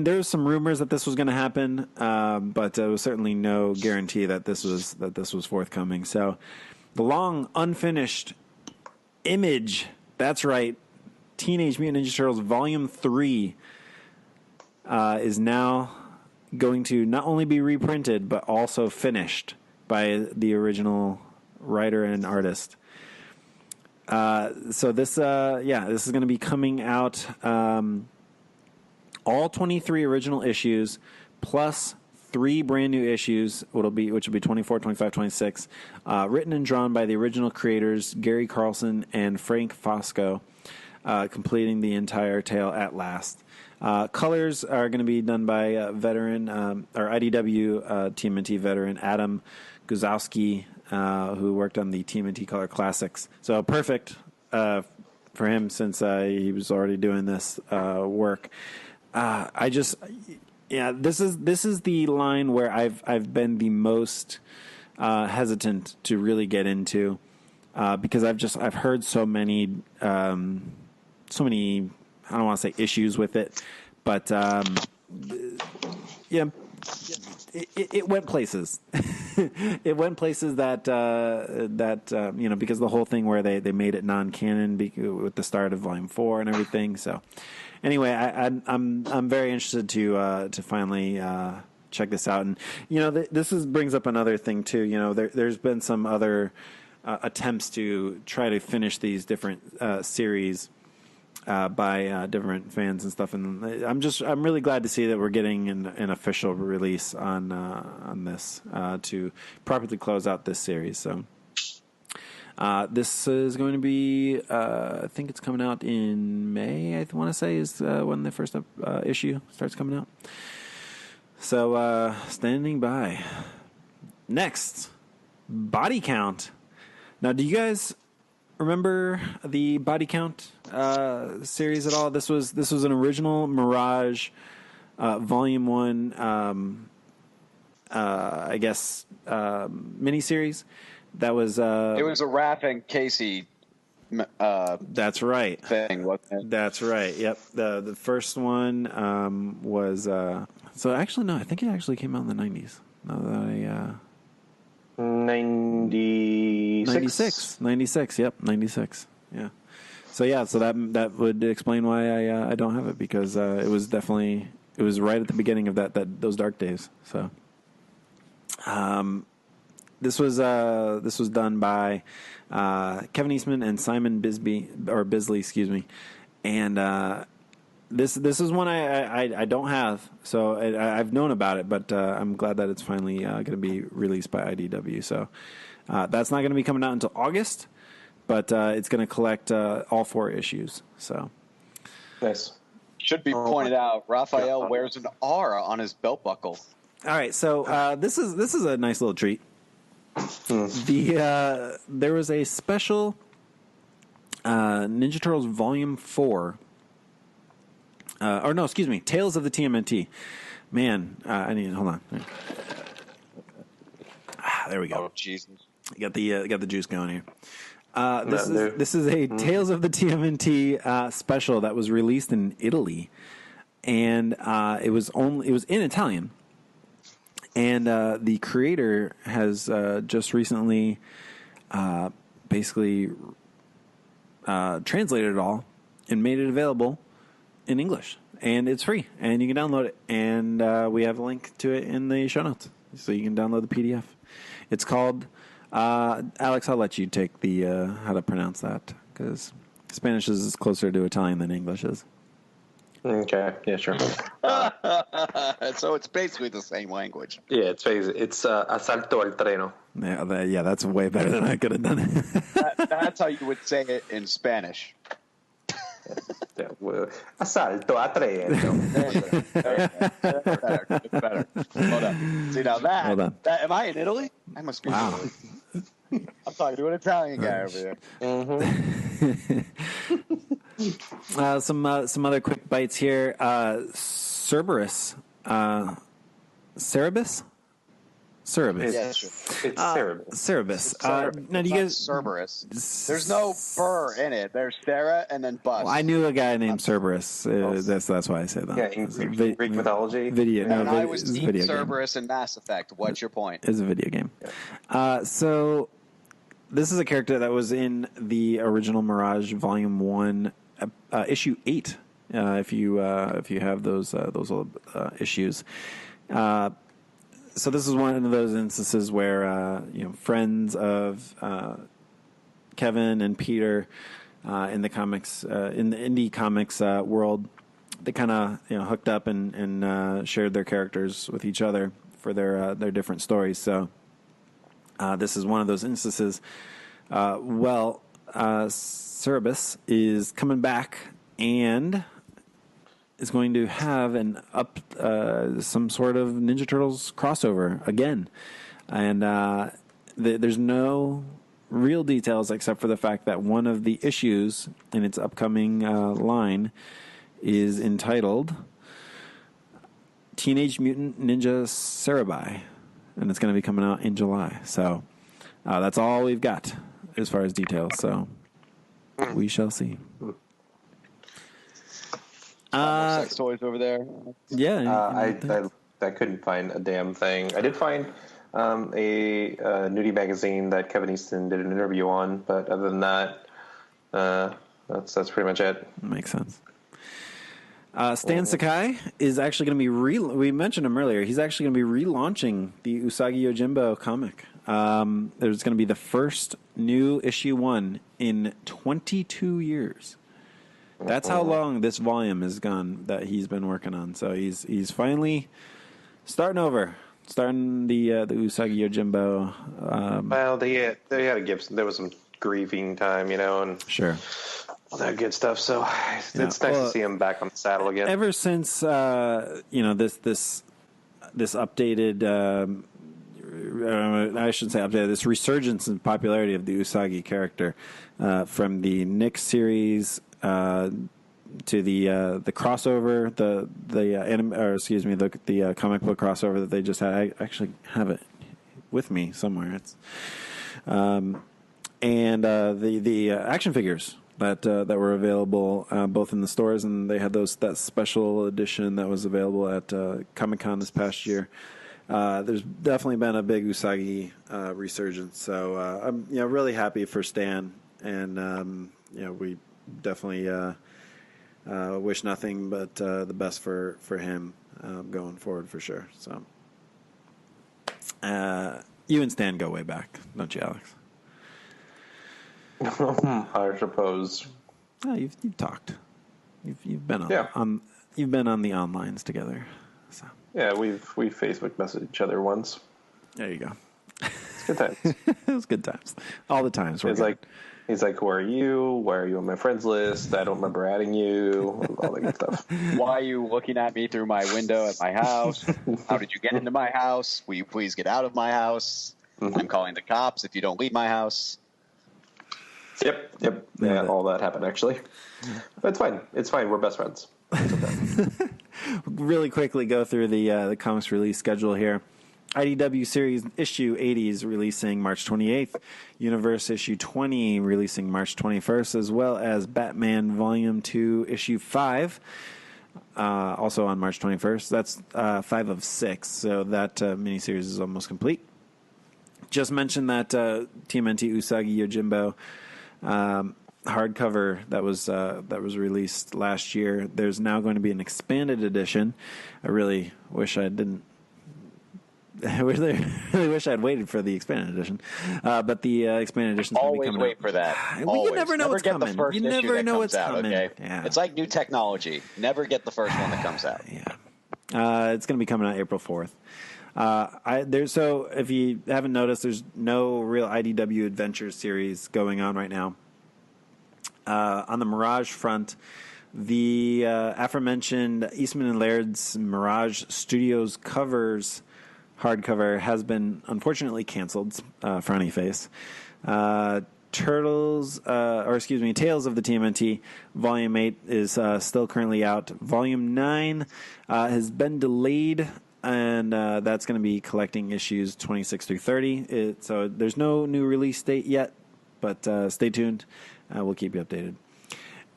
there's some rumors that this was going to happen, but there was certainly no guarantee that this was forthcoming. So, the long unfinished Image, that's right, Teenage Mutant Ninja Turtles Volume 3 is now going to not only be reprinted, but also finished by the original writer and artist. So this is going to be coming out, all 23 original issues, plus 3 brand new issues, which will be 24, 25, 26, written and drawn by the original creators, Gary Carlson and Frank Fosco, completing the entire tale at last. Colors are going to be done by veteran, or IDW TMNT veteran Adam Guzowski, who worked on the TMNT Color Classics. So perfect for him since he was already doing this work. This is the line where I've been the most hesitant to really get into because I've heard so many I don't want to say issues with it, but it went places. It went places that because the whole thing where they made it non-canon with the start of Volume 4 and everything. So anyway, I'm very interested to finally check this out. And this brings up another thing too. There's been some other attempts to try to finish these different series by different fans and stuff, and I'm really glad to see that we're getting an official release on this to properly close out this series. So this is going to be I think it's coming out in May. I want to say is when the first issue starts coming out. So standing by. Next, Body Count. Now, do you guys remember the Body Count series at all? This was an original Mirage Volume 1 I guess miniseries that was it was a Raph and Casey that's right thing, wasn't it? That's right. Yep. The first one was so actually no, I think it actually came out in the 90s. Now that 96. Yep, 96. Yeah. So that would explain why I don't have it, because it was right at the beginning of those dark days. So this was done by Kevin Eastman and Simon Bisley, excuse me. And this is one I don't have, so I've known about it, but I'm glad that it's finally going to be released by IDW. So that's not going to be coming out until August, but it's going to collect all 4 issues. So nice. Should be pointed out, Raphael wears an R on his belt buckle. All right, so this is a nice little treat. There was a special Ninja Turtles Volume 4. Or no, excuse me, Tales of the TMNT. Man, hold on. There we go. Oh, Jesus. Got the juice going here. This is a Tales of the TMNT special that was released in Italy, and it was in Italian, and the creator has just recently basically translated it all and made it available in English, and it's free, and you can download it, and we have a link to it in the show notes, so you can download the PDF. It's called Alex, I'll let you take the how to pronounce that, because Spanish is closer to Italian than English is. Okay, yeah, sure. So it's basically the same language. Yeah, it's Asalto al Treno. Yeah, that's way better than I could have done it. That's how you would say it in Spanish. Asalto a Treno. Better. Hold on. See, now that am I in Italy? I must be in Italy. I'm talking to an Italian guy over here. Mm-hmm. Some other quick bites here. Cerberus. Cerebus? Cerebus. Yes, it's Cerebus. Cerebus. Now, do you guys? Cerberus. There's no burr in it. There's Sarah and then bus. Well, I knew a guy named Cerberus. That's why I say that. Yeah, in Greek mythology. I was Team Cerberus in Mass Effect. What's your point? It's a video game. Yeah. So this is a character that was in the original Mirage Volume 1, Issue 8. If you have those old issues. So this is one of those instances where friends of Kevin and Peter in the comics in the indie comics world, they kind of hooked up and shared their characters with each other for their different stories. So this is one of those instances. Cerebus is coming back and is going to have some sort of Ninja Turtles crossover again, and there's no real details except for the fact that one of the issues in its upcoming line is entitled Teenage Mutant Ninja Cerebi, and it's going to be coming out in July. So that's all we've got as far as details. So we shall see. Sex toys over there. Yeah, I couldn't find a damn thing. I did find a nudie magazine that Kevin Easton did an interview on, but other than that, that's pretty much it. Makes sense. Stan Sakai is actually going to be we mentioned him earlier. He's actually going to be relaunching the Usagi Yojimbo comic. There's going to be the first new issue 1 in 22 years. That's how long this volume has gone that he's been working on. So he's finally starting over, starting the Usagi Yojimbo. Well, they had to give. There was some grieving time, and sure, all that good stuff. So it's nice to see him back on the saddle again. Ever since this updated. I shouldn't say updated. This resurgence in popularity of the Usagi character from the Nick series. To the crossover, the comic book crossover that they just had. I actually have it with me somewhere. It's and the action figures that were available both in the stores, and they had that special edition that was available at Comic-Con this past year. There's definitely been a big Usagi resurgence, so I'm really happy for Stan, and we definitely wish nothing but the best for him going forward for sure. So you and Stan go way back, don't you, Alex? I suppose. Oh, you've talked. You've been on you've been on the onlines together. So yeah, we've Facebook messaged each other once. There you go. It's good times. It was good times. All the times. He's like, who are you? Why are you on my friends list? I don't remember adding you. All that good stuff. Why are you looking at me through my window at my house? How did you get into my house? Will you please get out of my house? Mm-hmm. I'm calling the cops if you don't leave my house. Yep. Yeah, all that happened, actually. But it's fine. We're best friends. It's okay. Really quickly go through the comics release schedule here. IDW Series Issue 80 is releasing March 28th. Universe Issue 20 releasing March 21st, as well as Batman Volume 2 Issue 5, also on March 21st. That's 5 of 6, so that miniseries is almost complete. Just mentioned that TMNT Usagi Yojimbo hardcover that was released last year. There's now going to be an expanded edition. I really wish I didn't. I really wish I'd waited for the expanded edition, but the expanded edition is going to be coming wait out. for that. Well, you never know what's coming. You never know what's coming. Okay? Yeah. It's like new technology. Never get the first one that comes out. Yeah, it's going to be coming out April 4th. So if you haven't noticed, there's no real IDW Adventures series going on right now. On the Mirage front, the aforementioned Eastman and Laird's Mirage Studios covers hardcover has been unfortunately canceled, frowny face. Tales of the TMNT Volume 8 is still currently out. Volume 9 has been delayed, and that's going to be collecting issues 26 through 30. So there's no new release date yet, but stay tuned. We'll keep you updated.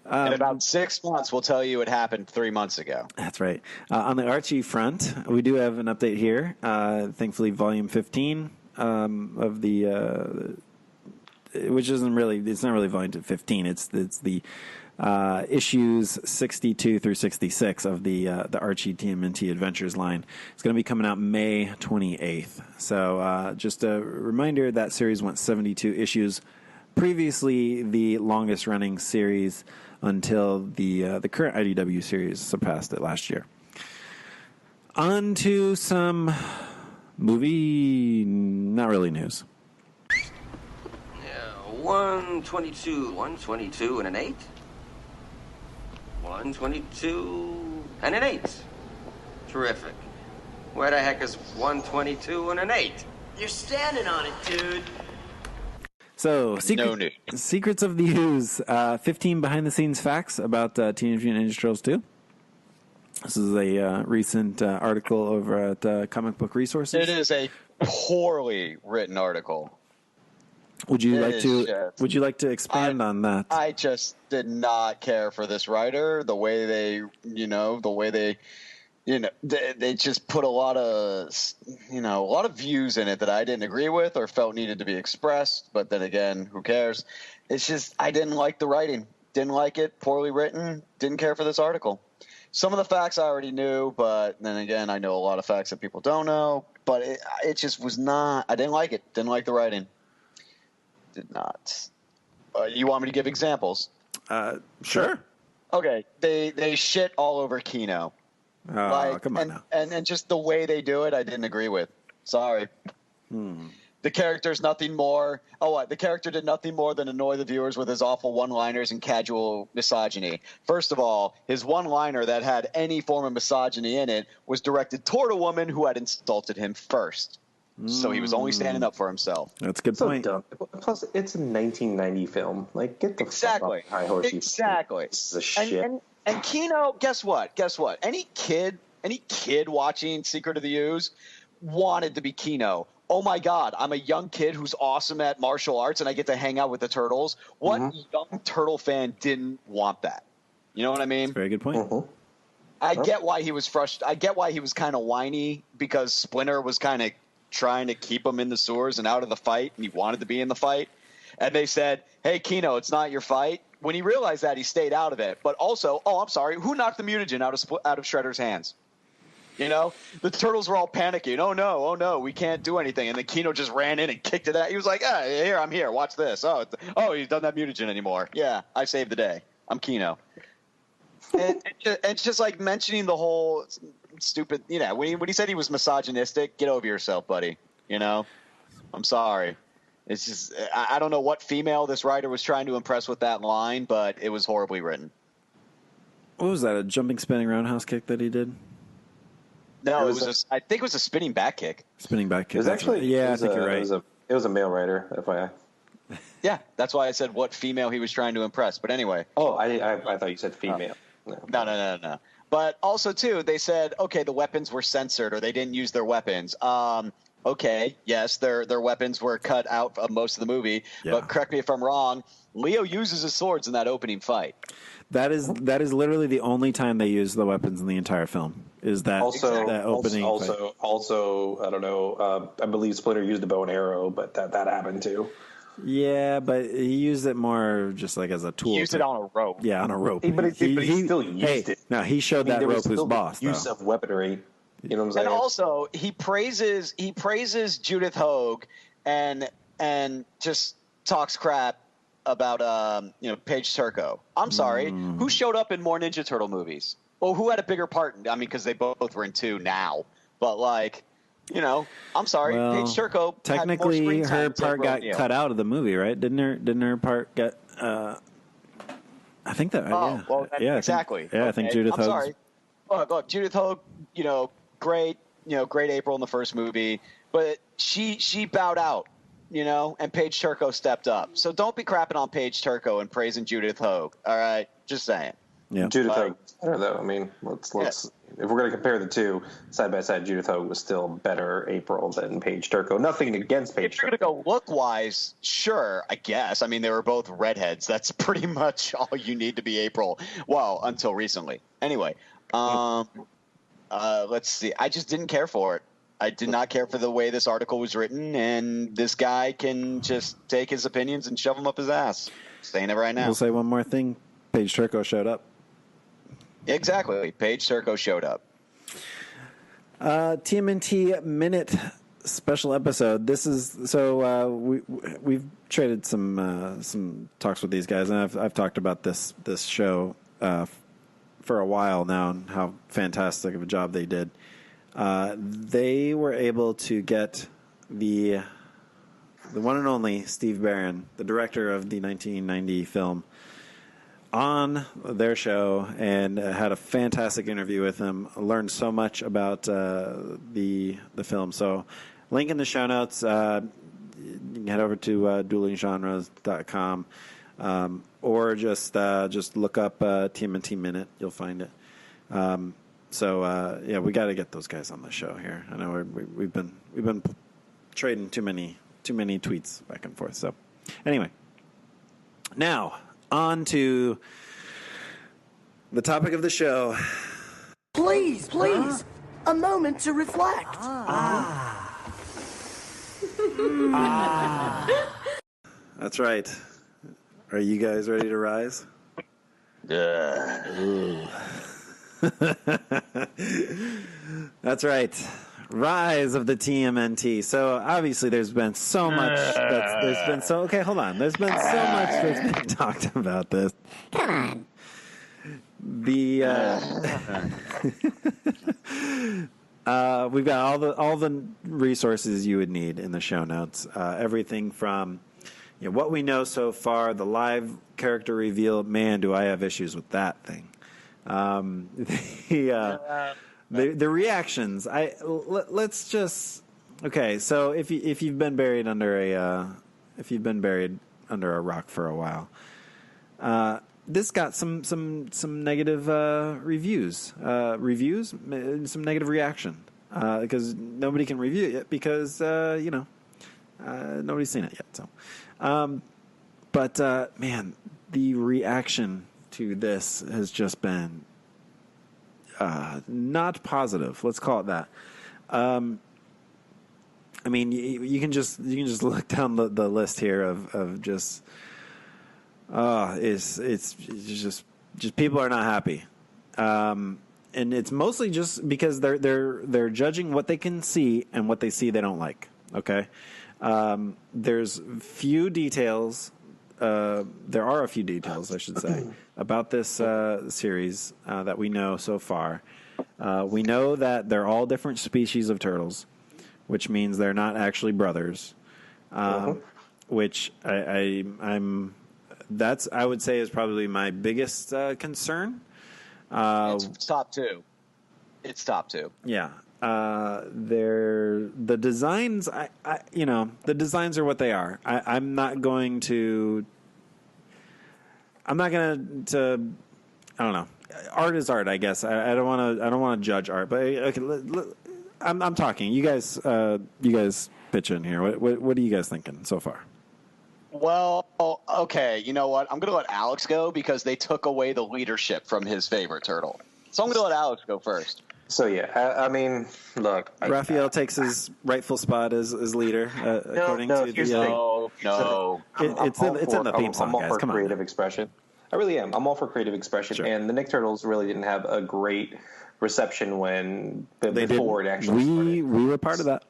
In about 6 months, we'll tell you it happened 3 months ago. That's right. On the Archie front, we do have an update here. Thankfully, Volume 15 of the, which isn't really, it's not really Volume 15. It's the issues 62 through 66 of the Archie TMNT Adventures line. It's going to be coming out May 28th. So just a reminder, that series went 72 issues. Previously, the longest running series until the current IDW series surpassed it last year. On to some movie, not really news. Yeah, 122 and an 8. 122 and an 8. Terrific. Where the heck is 122 and an 8? You're standing on it, dude. So, Secrets of the Ooze, 15 behind-the-scenes facts about Teenage Mutant Ninja Turtles 2. This is a recent article over at Comic Book Resources. It is a poorly written article. Would you like to expand on that? I just did not care for this writer. The way they just put a lot of views in it that I didn't agree with or felt needed to be expressed. But then again, who cares? It's just, I didn't like the writing. Didn't like it. Poorly written. Didn't care for this article. Some of the facts I already knew, but then again, I know a lot of facts that people don't know. But it just was not, I didn't like it. Didn't like the writing. Did not. You want me to give examples? Sure. Okay. They shit all over Kino. Come on now. And just the way they do it, I didn't agree with. Sorry. The character's nothing more. The character did nothing more than annoy the viewers with his awful one-liners and casual misogyny. First of all, his one-liner that had any form of misogyny in it was directed toward a woman who had insulted him first. So he was only standing up for himself. That's a good point. Dumb. Plus, it's a 1990 film. Like, get the fuck off high horse. Exactly. This is a shit. And Kino, guess what? Any kid watching Secret of the Ooze wanted to be Kino. Oh my God, I'm a young kid who's awesome at martial arts and I get to hang out with the turtles. What young turtle fan didn't want that? You know what I mean? That's a very good point. I get why he was frustrated. I get why he was kind of whiny because Splinter was kind of trying to keep him in the sewers and out of the fight, and he wanted to be in the fight. And they said, hey, Kino, it's not your fight. When he realized that, he stayed out of it. But also, I'm sorry, who knocked the mutagen out of Shredder's hands? You know, the turtles were all panicking. Oh no, we can't do anything. And then Kino just ran in and kicked it out. He was like, I'm here. Watch this. Oh, he's done that mutagen anymore. Yeah, I saved the day. I'm Kino. And it's just like mentioning the whole stupid, when he said he was misogynistic, get over yourself, buddy. I'm sorry. It's just, I don't know what female this writer was trying to impress with that line, but it was horribly written. What was that, a jumping, spinning roundhouse kick that he did? No, I think it was a spinning back kick. Spinning back kick. It was actually, I think you're right. It was a male writer, FYI. Yeah, that's why I said what female he was trying to impress. But anyway. Oh, I thought you said female. No. But also, too, they said, okay, the weapons were censored or they didn't use their weapons. Okay, yes, their weapons were cut out of most of the movie. Yeah. But correct me if I'm wrong. Leo uses his swords in that opening fight. That is literally the only time they use the weapons in the entire film. Is that that opening? Also, I don't know. I believe Splinter used a bow and arrow, but that happened too. Yeah, but he used it more just like as a tool. He used it on a rope. Yeah, on a rope. But he still used it. No, he showed that rope his boss. Use of weaponry. You know what I'm saying? And also, he praises Judith Hogue and just talks crap about Paige Turco. I'm sorry, who showed up in more Ninja Turtle movies? Well, who had a bigger part? I mean, because they both were in 2 now. But I'm sorry, Paige Turco. Technically, her part got cut out of the movie, right? Didn't her part get? I think that. Oh, well, exactly. I think Judith Hogue. I'm sorry. Look, Judith Hogue. Great. Great April in the first movie, but she bowed out. And Paige Turco stepped up. So don't be crapping on Paige Turco and praising Judith Hogue. All right, just saying. Yeah, Judith Hogue was better though. I mean, let's if we're going to compare the two side by side, Judith Hogue was still better April than Paige Turco. Nothing against Paige. If you're going to go look wise, sure, I guess. I mean, they were both redheads. That's pretty much all you need to be April. Well, until recently. Anyway, let's see. I just didn't care for it. I did not care for the way this article was written, and this guy can just take his opinions and shove them up his ass. Saying it right now. We'll say one more thing. Paige Turco showed up. Exactly. Paige Turco showed up. TMNT Minute special episode. This is we've traded some talks with these guys, and I've talked about this show for a while now and how fantastic of a job they did. They were able to get the one and only Steve Barron, the director of the 1990 film, on their show and had a fantastic interview with him. I learned so much about the film. So, link in the show notes. You can head over to duelinggenres.com or just look up TMNT Minute. You'll find it. So we got to get those guys on the show here. I know we've been trading too many tweets back and forth. So anyway, now on to the topic of the show. Please, a moment to reflect. That's right. Are you guys ready to rise? That's right. Rise of the TMNT. So obviously there's been so much okay, hold on. There's been so much that's been talked about this. Come on. We've got all the resources you would need in the show notes. Everything from what we know so far, the live character reveal. Man, do I have issues with that thing. The reactions. Let's just okay. So if you've been buried under a rock for a while, this got some negative reviews, some negative reaction because nobody can review it yet because nobody's seen it yet. So, but man, the reaction to this has just been not positive. Let's call it that. I mean, you can just look down the list here of just it's just people are not happy, and it's mostly just because they're judging what they can see and what they see they don't like. Okay, there's few details. There are a few details, I should say, about this series that we know so far. We know that they're all different species of turtles, which means they're not actually brothers. Which I would say is probably my biggest concern. It's top two. Yeah. The designs, the designs are what they are. I'm not going to, I don't know. Art is art, I guess. I don't want to judge art, but okay, I'm talking. You guys pitch in here. What are you guys thinking so far? Well, okay. You know what? I'm going to let Alex go because they took away the leadership from his favorite turtle. So I'm going to let Alex go first. So yeah, I mean, look, Raphael takes his rightful spot as leader, according to the. No. It's in the theme song, I'm all guys. for Come on. creative expression. I really am. I'm all for creative expression, Sure. and the Nick Turtles really didn't have a great reception before it actually started. We were part of that.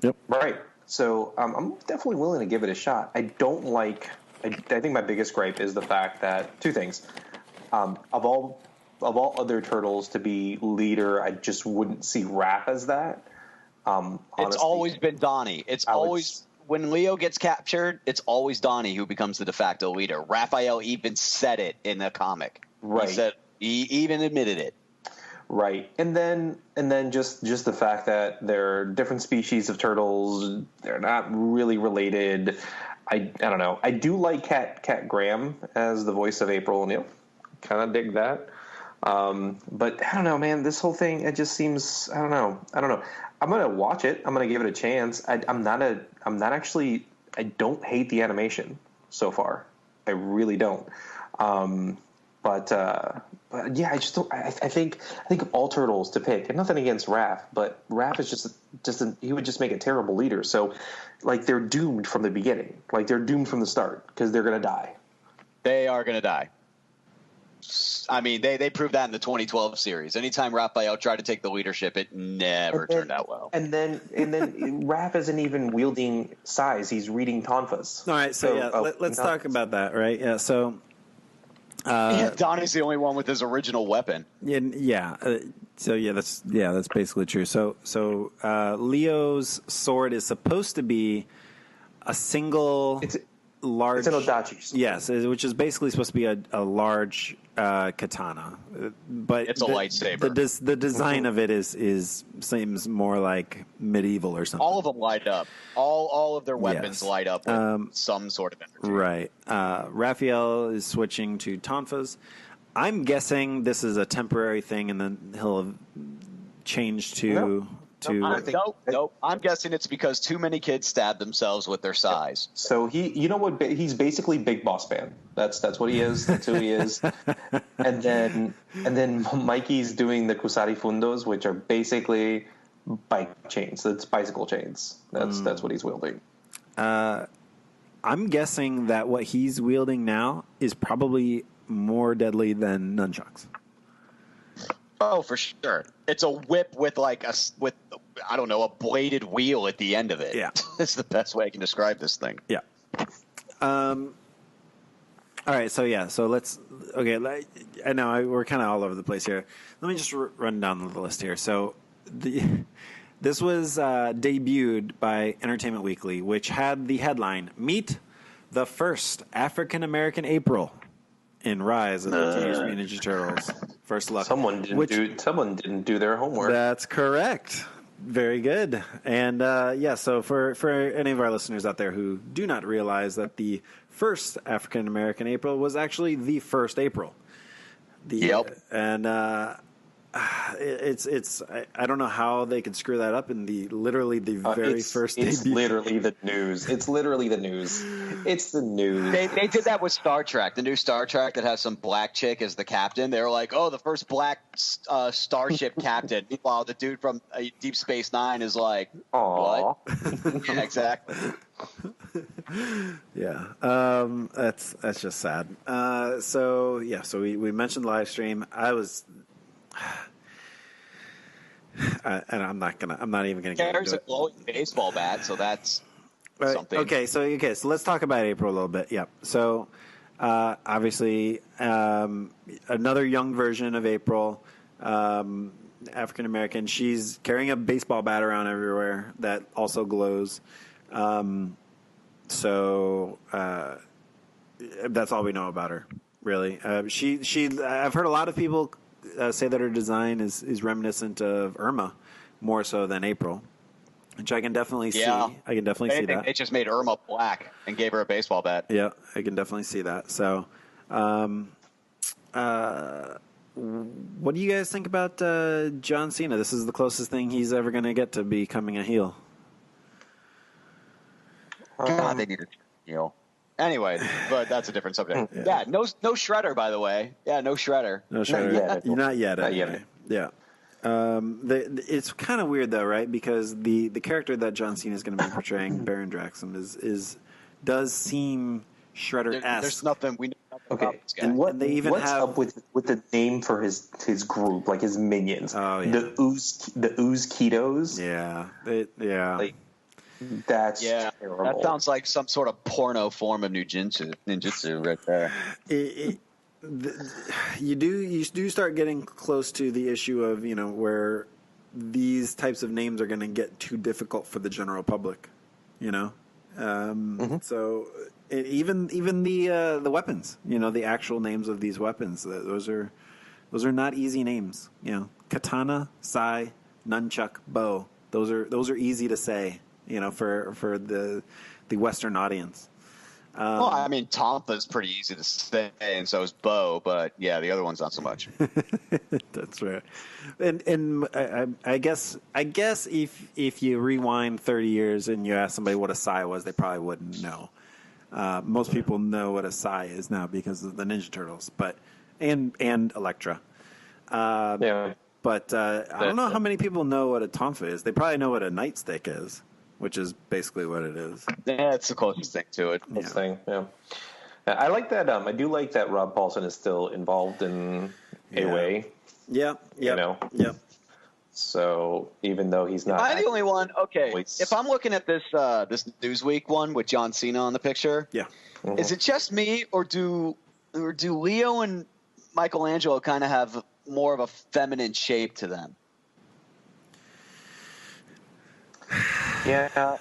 Yep. Right. So I'm definitely willing to give it a shot. I don't like. I think my biggest gripe is the fact that two things. Of all other turtles to be leader, I just wouldn't see Raph as that. Honestly, it's always been Donnie. When Leo gets captured, it's always Donnie who becomes the de facto leader. Raphael even said it in the comic. Right. He even admitted it. Right. And then just the fact that they're different species of turtles, they're not really related. I don't know. I do like Cat Graham as the voice of April O'Neil. Kind of dig that. But I don't know, man. This whole thing, it just seems. I don't know. I'm gonna watch it. I'm gonna give it a chance. I don't hate the animation so far. I really don't. But yeah, I just don't. I think all turtles to pick, and nothing against Raph, but Raph is he would just make a terrible leader. So, like, they're doomed from the beginning. Like, they're doomed from the start because they're gonna die. They are gonna die. I mean, they proved that in the 2012 series. Anytime Raphael tried to take the leadership, it never turned out well. And then Raph isn't even wielding size; he's reading tonfas. All right, so let's talk about that, right? Yeah, so Donnie's the only one with his original weapon. That's basically true. So Leo's sword is supposed to be a single. Large, it's an odachi. Yes, which is basically supposed to be a large katana, but it's a lightsaber. The design of it seems more like medieval or something. All of them light up. All of their weapons light up with some sort of energy. Right. Raphael is switching to tonfas. I'm guessing this is a temporary thing, and then he'll change to. Nope. I'm guessing it's because too many kids stab themselves with their size. So he's basically Big Boss Man. That's what he is. That's who he is. and then Mikey's doing the Kusari Fundos, which are basically bike chains. That's bicycle chains. That's what he's wielding. I'm guessing that what he's wielding now is probably more deadly than nunchucks. Oh, for sure. It's a whip with I don't know, a bladed wheel at the end of it. Yeah. That's the best way I can describe this thing. Yeah. All right. So let's. Okay. I know we're kind of all over the place here. Let me just run down the list here. So this was debuted by Entertainment Weekly, which had the headline "Meet the First African American April in Rise of the Teenage Mutant Ninja Turtles." First look. Someone didn't do their homework. That's correct. Very good. And so for any of our listeners out there who do not realize that the first African American April was actually the first April. Yep. And it's I don't know how they could screw that up in literally the very first debut. It's literally the news. It's literally the news. It's the news. They did that with Star Trek, the new Star Trek that has some black chick as the captain. They were like, oh, the first black starship captain. Meanwhile, the dude from Deep Space Nine is like, what? Yeah, exactly. Yeah, that's just sad. So we mentioned the live stream. I was. And I'm not even gonna get into it. There's a glowing baseball bat, so that's something. Okay, so let's talk about April a little bit. Yeah. So obviously another young version of April, African American. She's carrying a baseball bat around everywhere that also glows. So that's all we know about her, really. I've heard a lot of people say that her design is reminiscent of Irma more so than April, which I can definitely see. I can definitely see that. They just made Irma black and gave her a baseball bat. Yeah, I can definitely see that. So, what do you guys think about John Cena? This is the closest thing he's ever going to get to becoming a heel. God, they need a heel. Anyway, but that's a different subject. Yeah, no Shredder, by the way. Yeah, no Shredder. No Shredder. Not yet. Anyway. Yeah. It's kind of weird though, right? Because the character that John Cena is going to be portraying, Baron Draxum, does seem Shredder-esque. There's nothing we know about this guy. And what's up with the name for his group, like his minions? Oh yeah, the Ooze Ketos. Yeah, like, that's terrible. That sounds like some sort of porno form of ninjutsu right there. You do start getting close to the issue of where these types of names are going to get too difficult for the general public, So even the weapons, the actual names of these weapons, those are not easy names. Katana, sai, nunchuck, bow. Those are easy to say. For the Western audience. Well, I mean, Tonfa's pretty easy to say, and so is Bo, but yeah, the other one's not so much. That's right. And I guess if you rewind 30 years and you ask somebody what a sai was, they probably wouldn't know. Most people know what a sai is now because of the Ninja Turtles, and Elektra. But I don't know how many people know what a tonfa is. They probably know what a nightstick is, which is basically what it is. Yeah, it's the closest thing to it. I like that. I do like that Rob Paulson is still involved in a way. Yeah. Yep. So even though he's not, am I the only one? Okay, if I'm looking at this Newsweek one with John Cena on the picture, is it just me, or do Leo and Michelangelo kind of have more of a feminine shape to them? Yeah.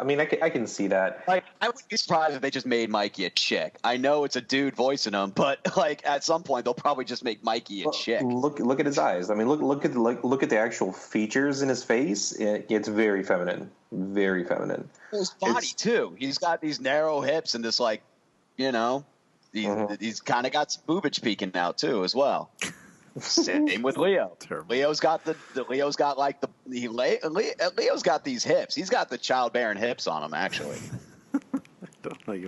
I mean, I can see that. Like, I wouldn't be surprised if they just made Mikey a chick. I know it's a dude voicing him, but at some point they'll probably just make Mikey a chick. Look at his eyes. I mean, look at the actual features in his face. It's very feminine, very feminine. His body too. He's got these narrow hips and this he's kind of got some boobage peeking out too as well. Same with Leo. Terrible. Leo's got Leo's got these hips. He's got the childbearing hips on him, actually. Actually,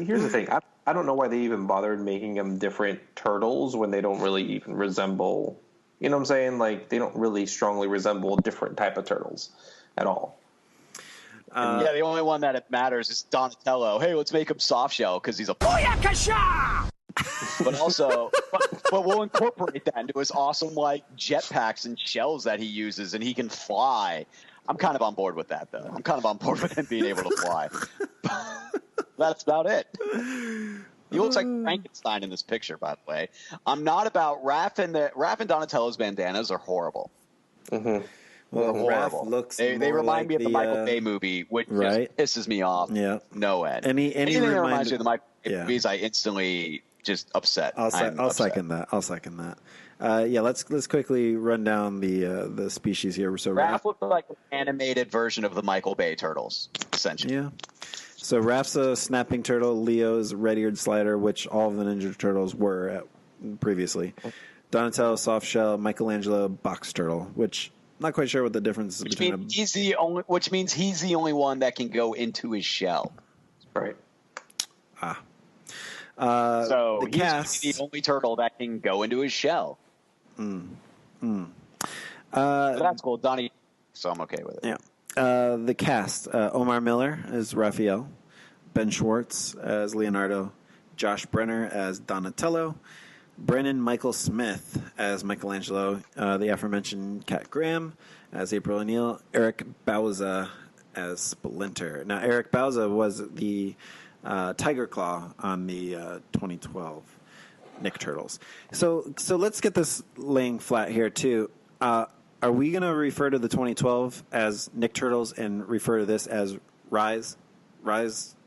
here's the thing. I don't know why they even bothered making them different turtles when they don't really even resemble. You know what I'm saying? Like, they don't really strongly resemble different type of turtles at all. The only one that it matters is Donatello. Hey, let's make him soft shell because he's a Booyakasha! But also, but we'll incorporate that into his awesome jetpacks and shells that he uses, and he can fly. I'm kind of on board with that, though. I'm kind of on board with him being able to fly. That's about it. He looks like Frankenstein in this picture, by the way. I'm not about Raph and Donatello's bandanas are horrible. Mm-hmm. Well, Raph looks. They remind me of the Michael Bay movie, which just pisses me off. Yeah, no end. Anything that reminds me of the Michael Bay movies, I instantly just upset. I'll second that. Let's quickly run down the species here. So Raph looks like an animated version of the Michael Bay Turtles, essentially. Yeah. So Raph's a snapping turtle. Leo's red-eared slider, which all of the Ninja Turtles were previously. Donatello soft shell. Michelangelo box turtle, which I'm not quite sure what the difference is between. Which means he's the only one that can go into his shell. Right. So the cast, he's the only turtle that can go into his shell. So that's cool, Donnie. So I'm okay with it. Yeah. The cast: Omar Miller as Raphael, Ben Schwartz as Leonardo, Josh Brenner as Donatello, Brennan Michael Smith as Michelangelo, the aforementioned Kat Graham as April O'Neil, Eric Bauza as Splinter. Now, Eric Bauza was the Tiger Claw on the 2012 Nick Turtles. So let's get this laying flat here too. Are we going to refer to the 2012 as Nick Turtles and refer to this as Rise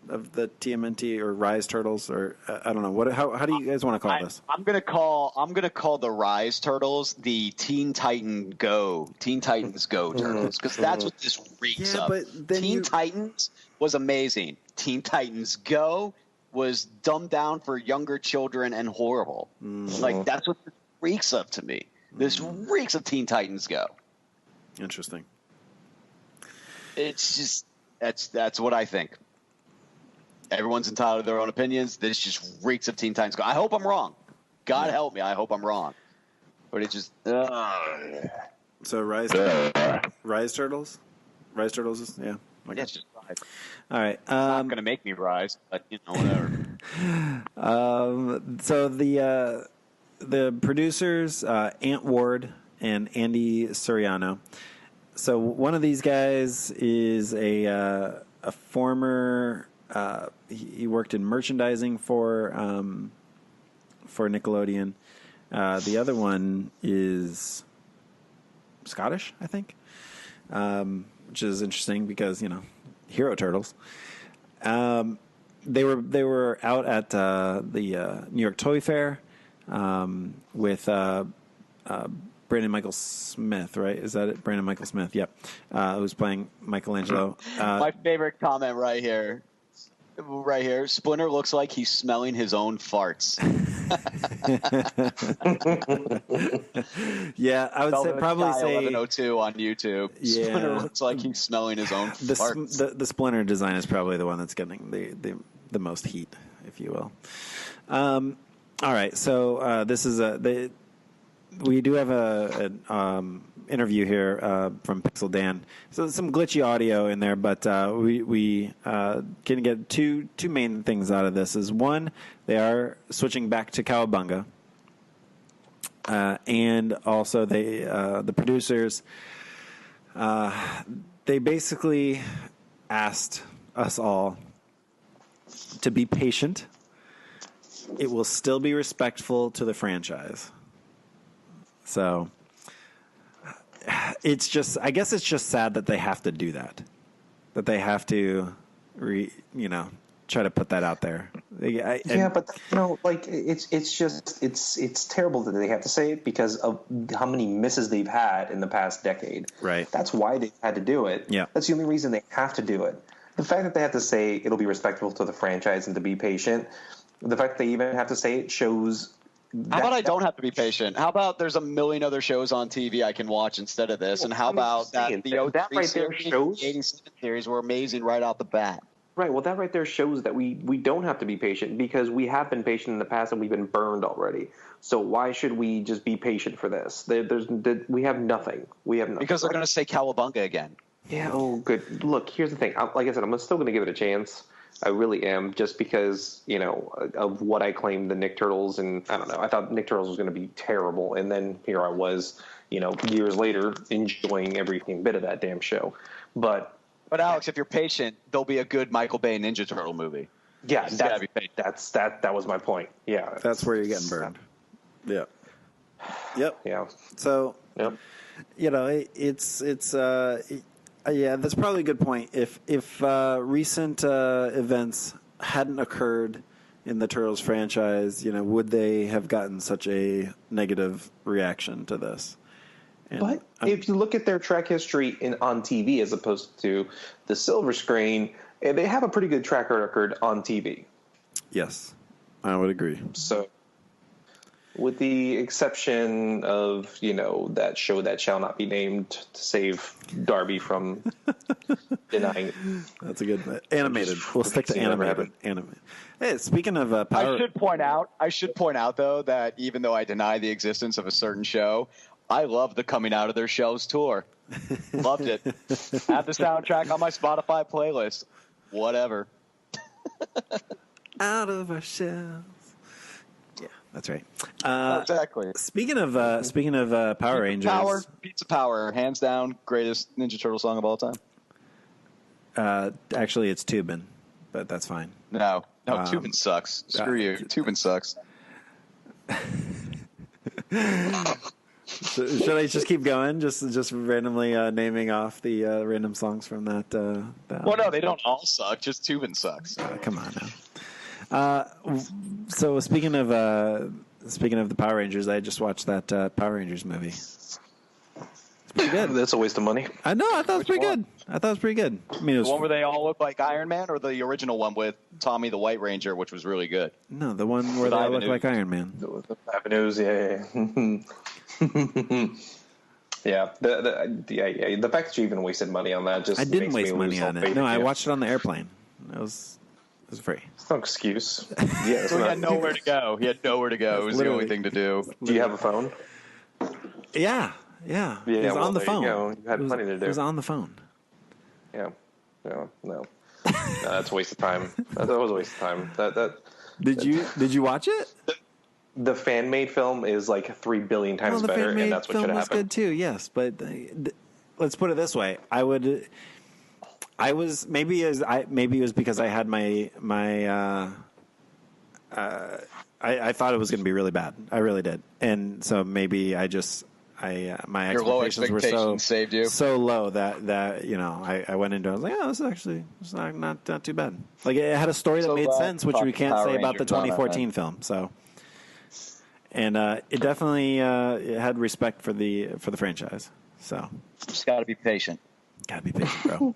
of the TMNT or Rise Turtles, or I don't know how do you guys want to call this? I'm gonna call the Rise Turtles the Teen Titans Go Turtles, because that's what this reeks of. But Titans was amazing. Teen Titans Go was dumbed down for younger children and horrible. Like, that's what this reeks of to me. This reeks of Teen Titans Go. Interesting. It's just that's what I think. Everyone's entitled to their own opinions. This just reeks of Teen Titans Go. I hope I'm wrong. God help me. I hope I'm wrong. But it just. So Rise Turtles? Rise Turtles is yeah. Okay. Yeah, it's just Rise. All right. It's not going to make me rise, but whatever. So the producers, Ant Ward and Andy Suriano. So one of these guys is a former. He worked in merchandising for Nickelodeon. The other one is Scottish, I think, which is interesting because Hero Turtles. They were out at the New York Toy Fair with Brandon Michael Smith, right? Is that it? Brandon Michael Smith, yep. Who's playing Michelangelo. My favorite comment right here. Splinter looks like he's smelling his own farts. Yeah, I would probably say 1102 on YouTube. Yeah. Splinter looks like he's smelling his own farts. The Splinter design is probably the one that's getting the most heat, if you will. All right, so this is we do have an interview here from Pixel Dan. So some glitchy audio in there, but we can get two main things out of this. Is one, they are switching back to Cowabunga, and also the producers they basically asked us all to be patient. It will still be respectful to the franchise. So it's just, I guess it's just sad that they have to do that. That they have to, try to put that out there. But it's terrible that they have to say it because of how many misses they've had in the past decade. Right. That's why they had to do it. Yeah. That's the only reason they have to do it. The fact that they have to say it'll be respectful to the franchise and to be patient, the fact that they even have to say it shows. How about I don't have to be patient? How about there's a million other shows on TV I can watch instead of this? And how about that the 03 right there shows the 87 series were amazing right out the bat? Right. Well, that right there shows that we don't have to be patient because we have been patient in the past and we've been burned already. So why should we just be patient for this? We have nothing. We have nothing. Because they're going to say Cowabunga again. Yeah. Oh, good. Look, here's the thing. Like I said, I'm still going to give it a chance. I really am, just because, of what I claimed the Nick Turtles, and I don't know. I thought Nick Turtles was going to be terrible, and then here I was, years later, enjoying every bit of that damn show. But Alex, if you're patient, there'll be a good Michael Bay Ninja Turtle movie. Yeah, that was my point. Yeah, that's where you're getting burned. Yeah. Yep. Yeah. So, yep. Yeah, that's probably a good point. If recent events hadn't occurred in the Turtles franchise, would they have gotten such a negative reaction to this? But if you look at their track history on TV as opposed to the silver screen, they have a pretty good track record on TV. Yes, I would agree. So, with the exception of, that show that shall not be named to save Darby from denying it. That's a good animated. We'll stick to animated. Hey, speaking of power, I should point out though that even though I deny the existence of a certain show, I love the Coming Out of Their Shells tour. Loved it. Have the soundtrack on my Spotify playlist. Whatever. Out of our shells. Yeah, that's right. Exactly. Speaking of Power Rangers, Pizza Power, hands down, greatest Ninja Turtle song of all time. Actually, it's Tubin, but that's fine. No, Tubin sucks. Screw you. Tubin sucks. Should I just keep going? Just randomly naming off the random songs from that. Well, no, they don't all suck. Just Tubin sucks. Come on now. So speaking of the Power Rangers, I just watched that Power Rangers movie. It's Good. That's a waste of money. I know. I thought it was pretty good. I thought it was pretty good. I mean, it was The one where they all look like Iron Man, or the original one with Tommy the White Ranger, which was really good. No, the one where they all look like Iron Man. The avenues, yeah. Yeah, the fact that you even wasted money on that just I didn't makes waste me money lose all on it. faith No, in I you. watched it on the airplane. It was free. It's no excuse. Yeah, So he had nowhere to go. It was the only thing to do. Do you have a phone? Yeah. It was on the phone. You had plenty to do. It was on the phone. Yeah. No. That's a waste of time. That was a waste of time. Did you watch it? The fan made film is like 3 billion times the better, fan-made and that's what should film have was happened. good too. Yes, but let's put it this way: I was maybe it was because I had my I thought it was going to be really bad. I really did, and so maybe my Your low expectations were expectations saved you. so low that I went into it. I was like, oh, this is actually not too bad. Like it had a story that made sense, which we can't say about the 2014 film. So, and it definitely it had respect for the franchise. So Just got to be patient. Gotta be patient, bro.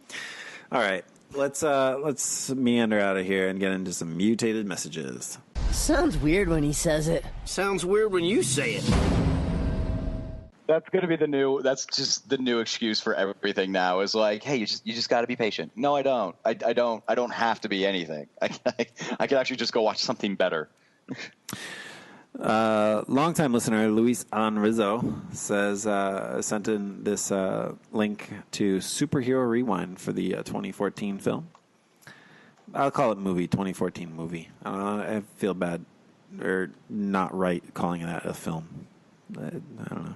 All right, let's meander out of here and get into some mutated messages. Sounds weird when he says it. Sounds weird when you say it. That's going to be that's just the new excuse for everything now is like, hey, you just got to be patient. No, I don't. I don't have to be anything. I can actually just go watch something better. Longtime listener Luis Anrizo says sent in this link to Superhero Rewind for the 2014 film. I'll call it movie, 2014 movie. I don't know. I feel bad or not right calling that a film. I don't know.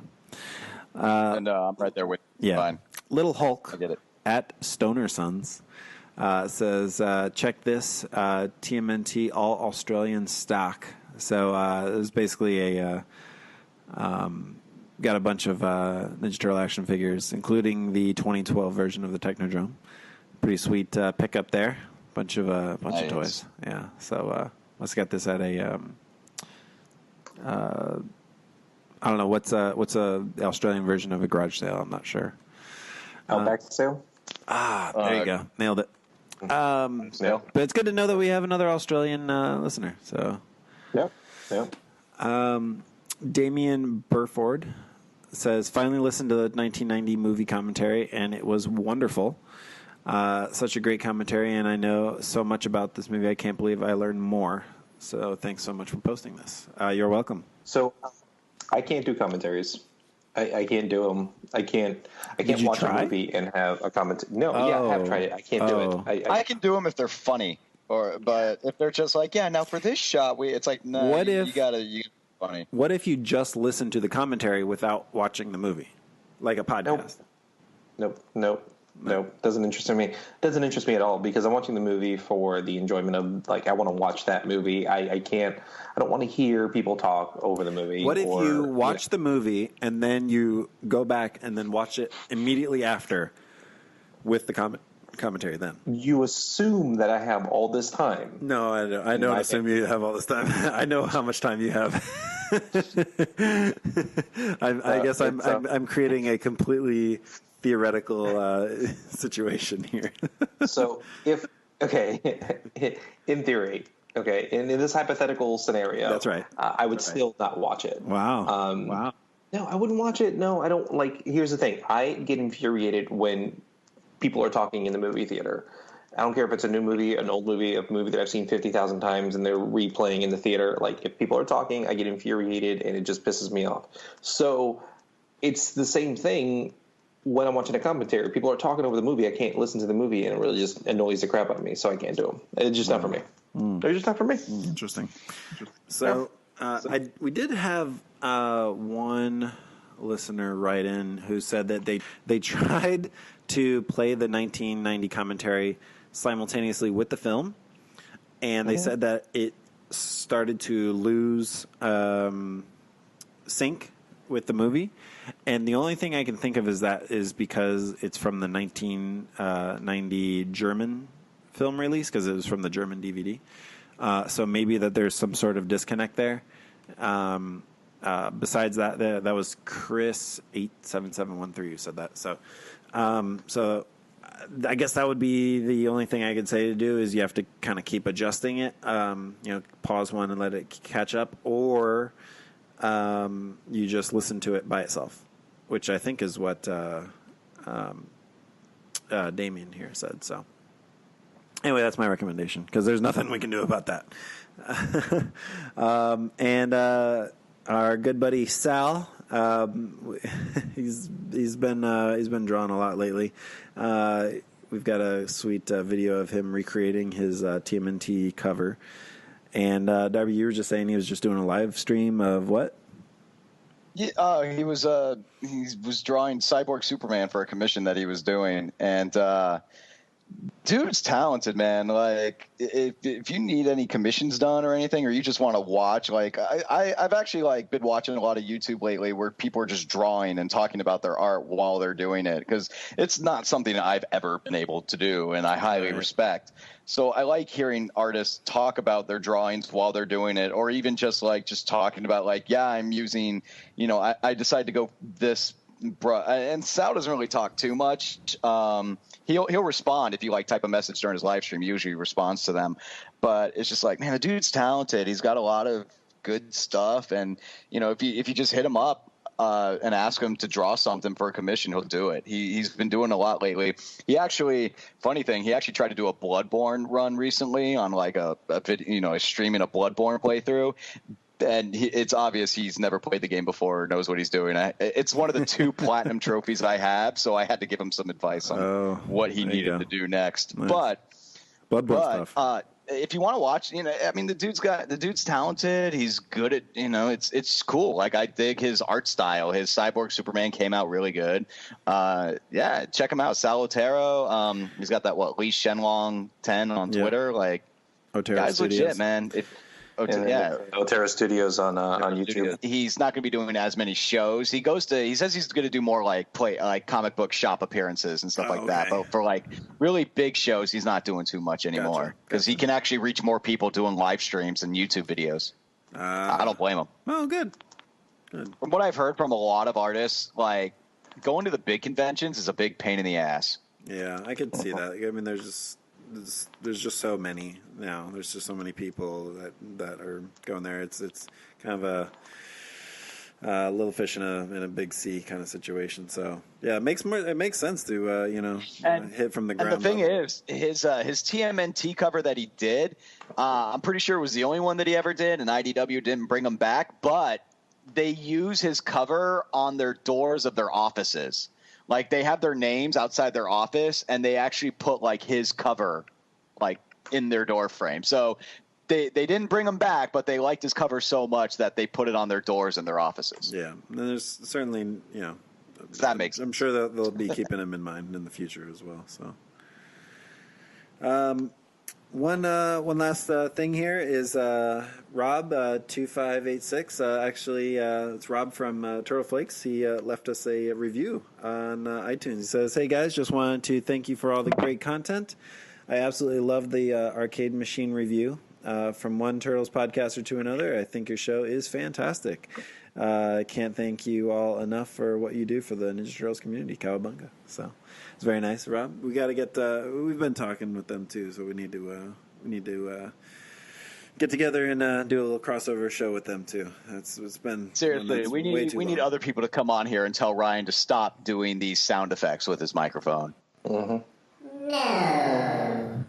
And I'm right there with you. Yeah. Fine. Little Hulk I get it. at Stoner Sons says, check this, TMNT all Australian stock. So it was basically got a bunch of Ninja Turtle action figures, including the 2012 version of the Technodrome. Pretty sweet pickup there. Bunch of toys. Yeah. So must have got this at a I don't know what's a Australian version of a garage sale. I'm not sure. Outback sale. There you go. Nailed it. But it's good to know that we have another Australian listener. So. Yep. Damien Burford says, finally listened to the 1990 movie commentary, and it was wonderful. Such a great commentary, and I know so much about this movie. I can't believe I learned more. So thanks so much for posting this. You're welcome. So I can't do commentaries. I can't do them. I can't watch a movie and have a comment. No, yeah, I have tried it. I can't do it. I can do them if they're funny. But if they're just like, yeah, now for this shot, it's like, no, you gotta funny. What if you just listen to the commentary without watching the movie, like a podcast? Nope. Doesn't interest me. Doesn't interest me at all because I'm watching the movie for the enjoyment of, like, I want to watch that movie. I don't want to hear people talk over the movie. What if you watch the movie and then you go back and then watch it immediately after with the commentary then? You assume that I have all this time. No, I don't assume you have all this time. I know how much time you have. I guess I'm creating a completely theoretical situation here. So in theory, in this hypothetical scenario, that's right. I would still not watch it. Wow. No, I wouldn't watch it. No, I don't. Like, here's the thing. I get infuriated when people are talking in the movie theater. I don't care if it's a new movie, an old movie, a movie that I've seen 50,000 times and they're replaying in the theater. Like, if people are talking, I get infuriated and it just pisses me off. So it's the same thing when I'm watching a commentary. People are talking over the movie. I can't listen to the movie and it really just annoys the crap out of me. So I can't do them. It's just not for me. They're just not for me. Interesting. So we did have one listener write in who said that they tried to play the 1990 commentary simultaneously with the film, and they said that it started to lose sync with the movie. And the only thing I can think of is because it's from the 1990 German film release, because it was from the German DVD. So maybe that there's some sort of disconnect there. besides that, that was Chris 87713 who said that. So, I guess that would be the only thing I could say to do is you have to kind of keep adjusting it. Pause one and let it catch up, or you just listen to it by itself, which I think is what Damien here said. So anyway, that's my recommendation because there's nothing we can do about that. And our good buddy Sal, he's been drawing a lot lately. We've got a sweet video of him recreating his TMNT cover. And Darby, you were just saying he was just doing a live stream of what? Yeah, he was drawing Cyborg Superman for a commission that he was doing, and dude's talented, man. Like, if you need any commissions done or anything, or you just want to watch, like, I've actually like been watching a lot of YouTube lately where people are just drawing and talking about their art while they're doing it, because it's not something that I've ever been able to do, and I highly respect. So I like hearing artists talk about their drawings while they're doing it, or even just talking about like, yeah, I'm using, I decided to go this. And Sal doesn't really talk too much. He'll respond if you type a message during his live stream. He usually responds to them, but it's just like, man, the dude's talented. He's got a lot of good stuff, and if you just hit him up and ask him to draw something for a commission, he'll do it. He's been doing a lot lately. He actually, funny thing, he actually tried to do a Bloodborne run recently on like a video, streaming a Bloodborne playthrough. And it's obvious he's never played the game before or knows what he's doing. It's one of the 2 platinum trophies I have, so I had to give him some advice on what he needed to do next. Nice. But stuff. If you want to watch, the dude's talented. He's good at, it's cool. Like, I dig his art style. His Cyborg Superman came out really good. Yeah, check him out. Sal Otero. He's got that Lee Shenlong 10 on Twitter. Like, Otero guy's Studios. Legit, man. Otero Studios on YouTube. He's not going to be doing as many shows. He says he's going to do more like comic book shop appearances and stuff like that. But for like really big shows, he's not doing too much anymore because he can actually reach more people doing live streams and YouTube videos. I don't blame him. Oh, good. From what I've heard from a lot of artists, like going to the big conventions is a big pain in the ass. Yeah, I could see that. I mean, there's just so many now. There's just so many people that are going there. It's kind of a little fish in a big sea kind of situation. So yeah, it makes sense to hit from the ground. And the thing is, his TMNT cover that he did, I'm pretty sure it was the only one that he ever did, and IDW didn't bring him back. But they use his cover on their doors of their offices. Like, they have their names outside their office, and they actually put like his cover like in their door frame. So they didn't bring him back, but they liked his cover so much that they put it on their doors in their offices. Yeah, and there's certainly that makes sense. I'm sure that they'll be keeping him in mind in the future as well. So, one last thing here is Rob 2586. Actually, it's Rob from Turtle Flakes. He left us a review on iTunes. He says, "Hey guys, just wanted to thank you for all the great content. I absolutely love the arcade machine review. From one Turtles podcaster to another, I think your show is fantastic. I can't thank you all enough for what you do for the Ninja Turtles community. Cowabunga." So it's very nice, Rob. We got to get. We've been talking with them too, so we need to get together and do a little crossover show with them too. It's been seriously. We need other people to come on here and tell Ryan to stop doing these sound effects with his microphone. Mm-hmm. No.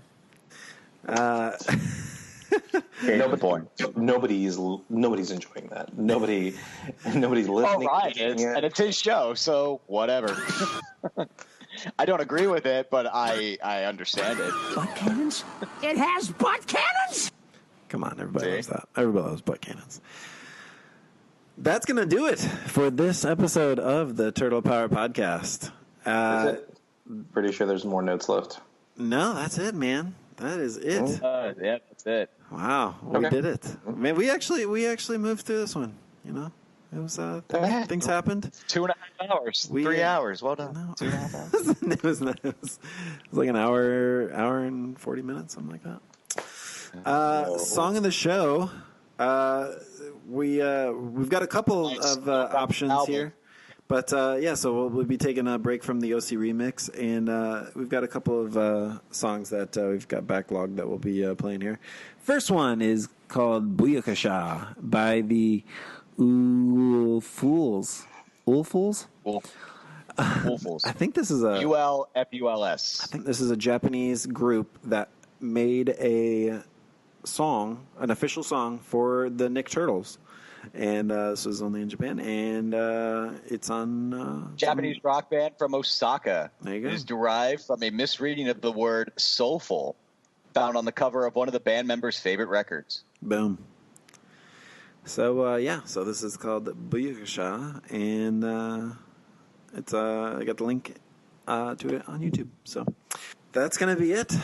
Nobody's enjoying that. Nobody's listening. Oh, right. And it's his show, so whatever. I don't agree with it, but I understand it. Butt cannons? It has butt cannons? Come on, everybody loves that. Everybody loves butt cannons. That's going to do it for this episode of the Turtle Power Podcast. Pretty sure there's more notes left. No, that's it, man. That is it. Yeah, that's it. Wow, we did it. Man, we actually moved through this one. It was things happened. 2.5 hours, 3 hours. Well done. No. 2.5 hours. it was like an hour and 40 minutes, something like that. Song of the show. We've got a couple of options here. But, so we'll be taking a break from the OC remix, and we've got a couple of songs that we've got backlogged that we'll be playing here. First one is called Booyakasha by the Ulfuls. Ulfuls? Ulfuls. I think this is a... ULFULS. I think this is a Japanese group that made a song, an official song for the Nick Turtles. And this was only in Japan, and it's on... Japanese rock band from Osaka. There you go. It is derived from a misreading of the word soulful, found on the cover of one of the band members' favorite records. Boom. So, so this is called Booyakasha, and it's I got the link to it on YouTube. So that's going to be it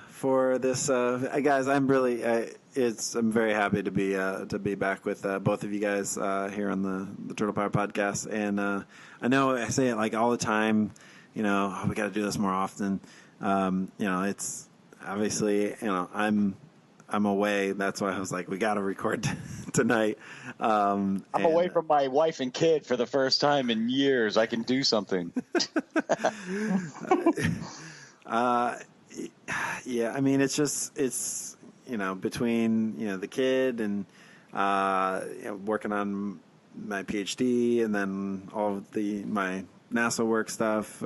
for this. Guys, I'm very happy to be back with both of you guys here on the Turtle Power Podcast. And I know I say it like all the time, we got to do this more often. It's obviously, I'm away. That's why I was like, we got to record tonight. I'm away from my wife and kid for the first time in years. I can do something. Yeah, I mean, it's between, the kid and, working on my PhD and then all of my NASA work stuff.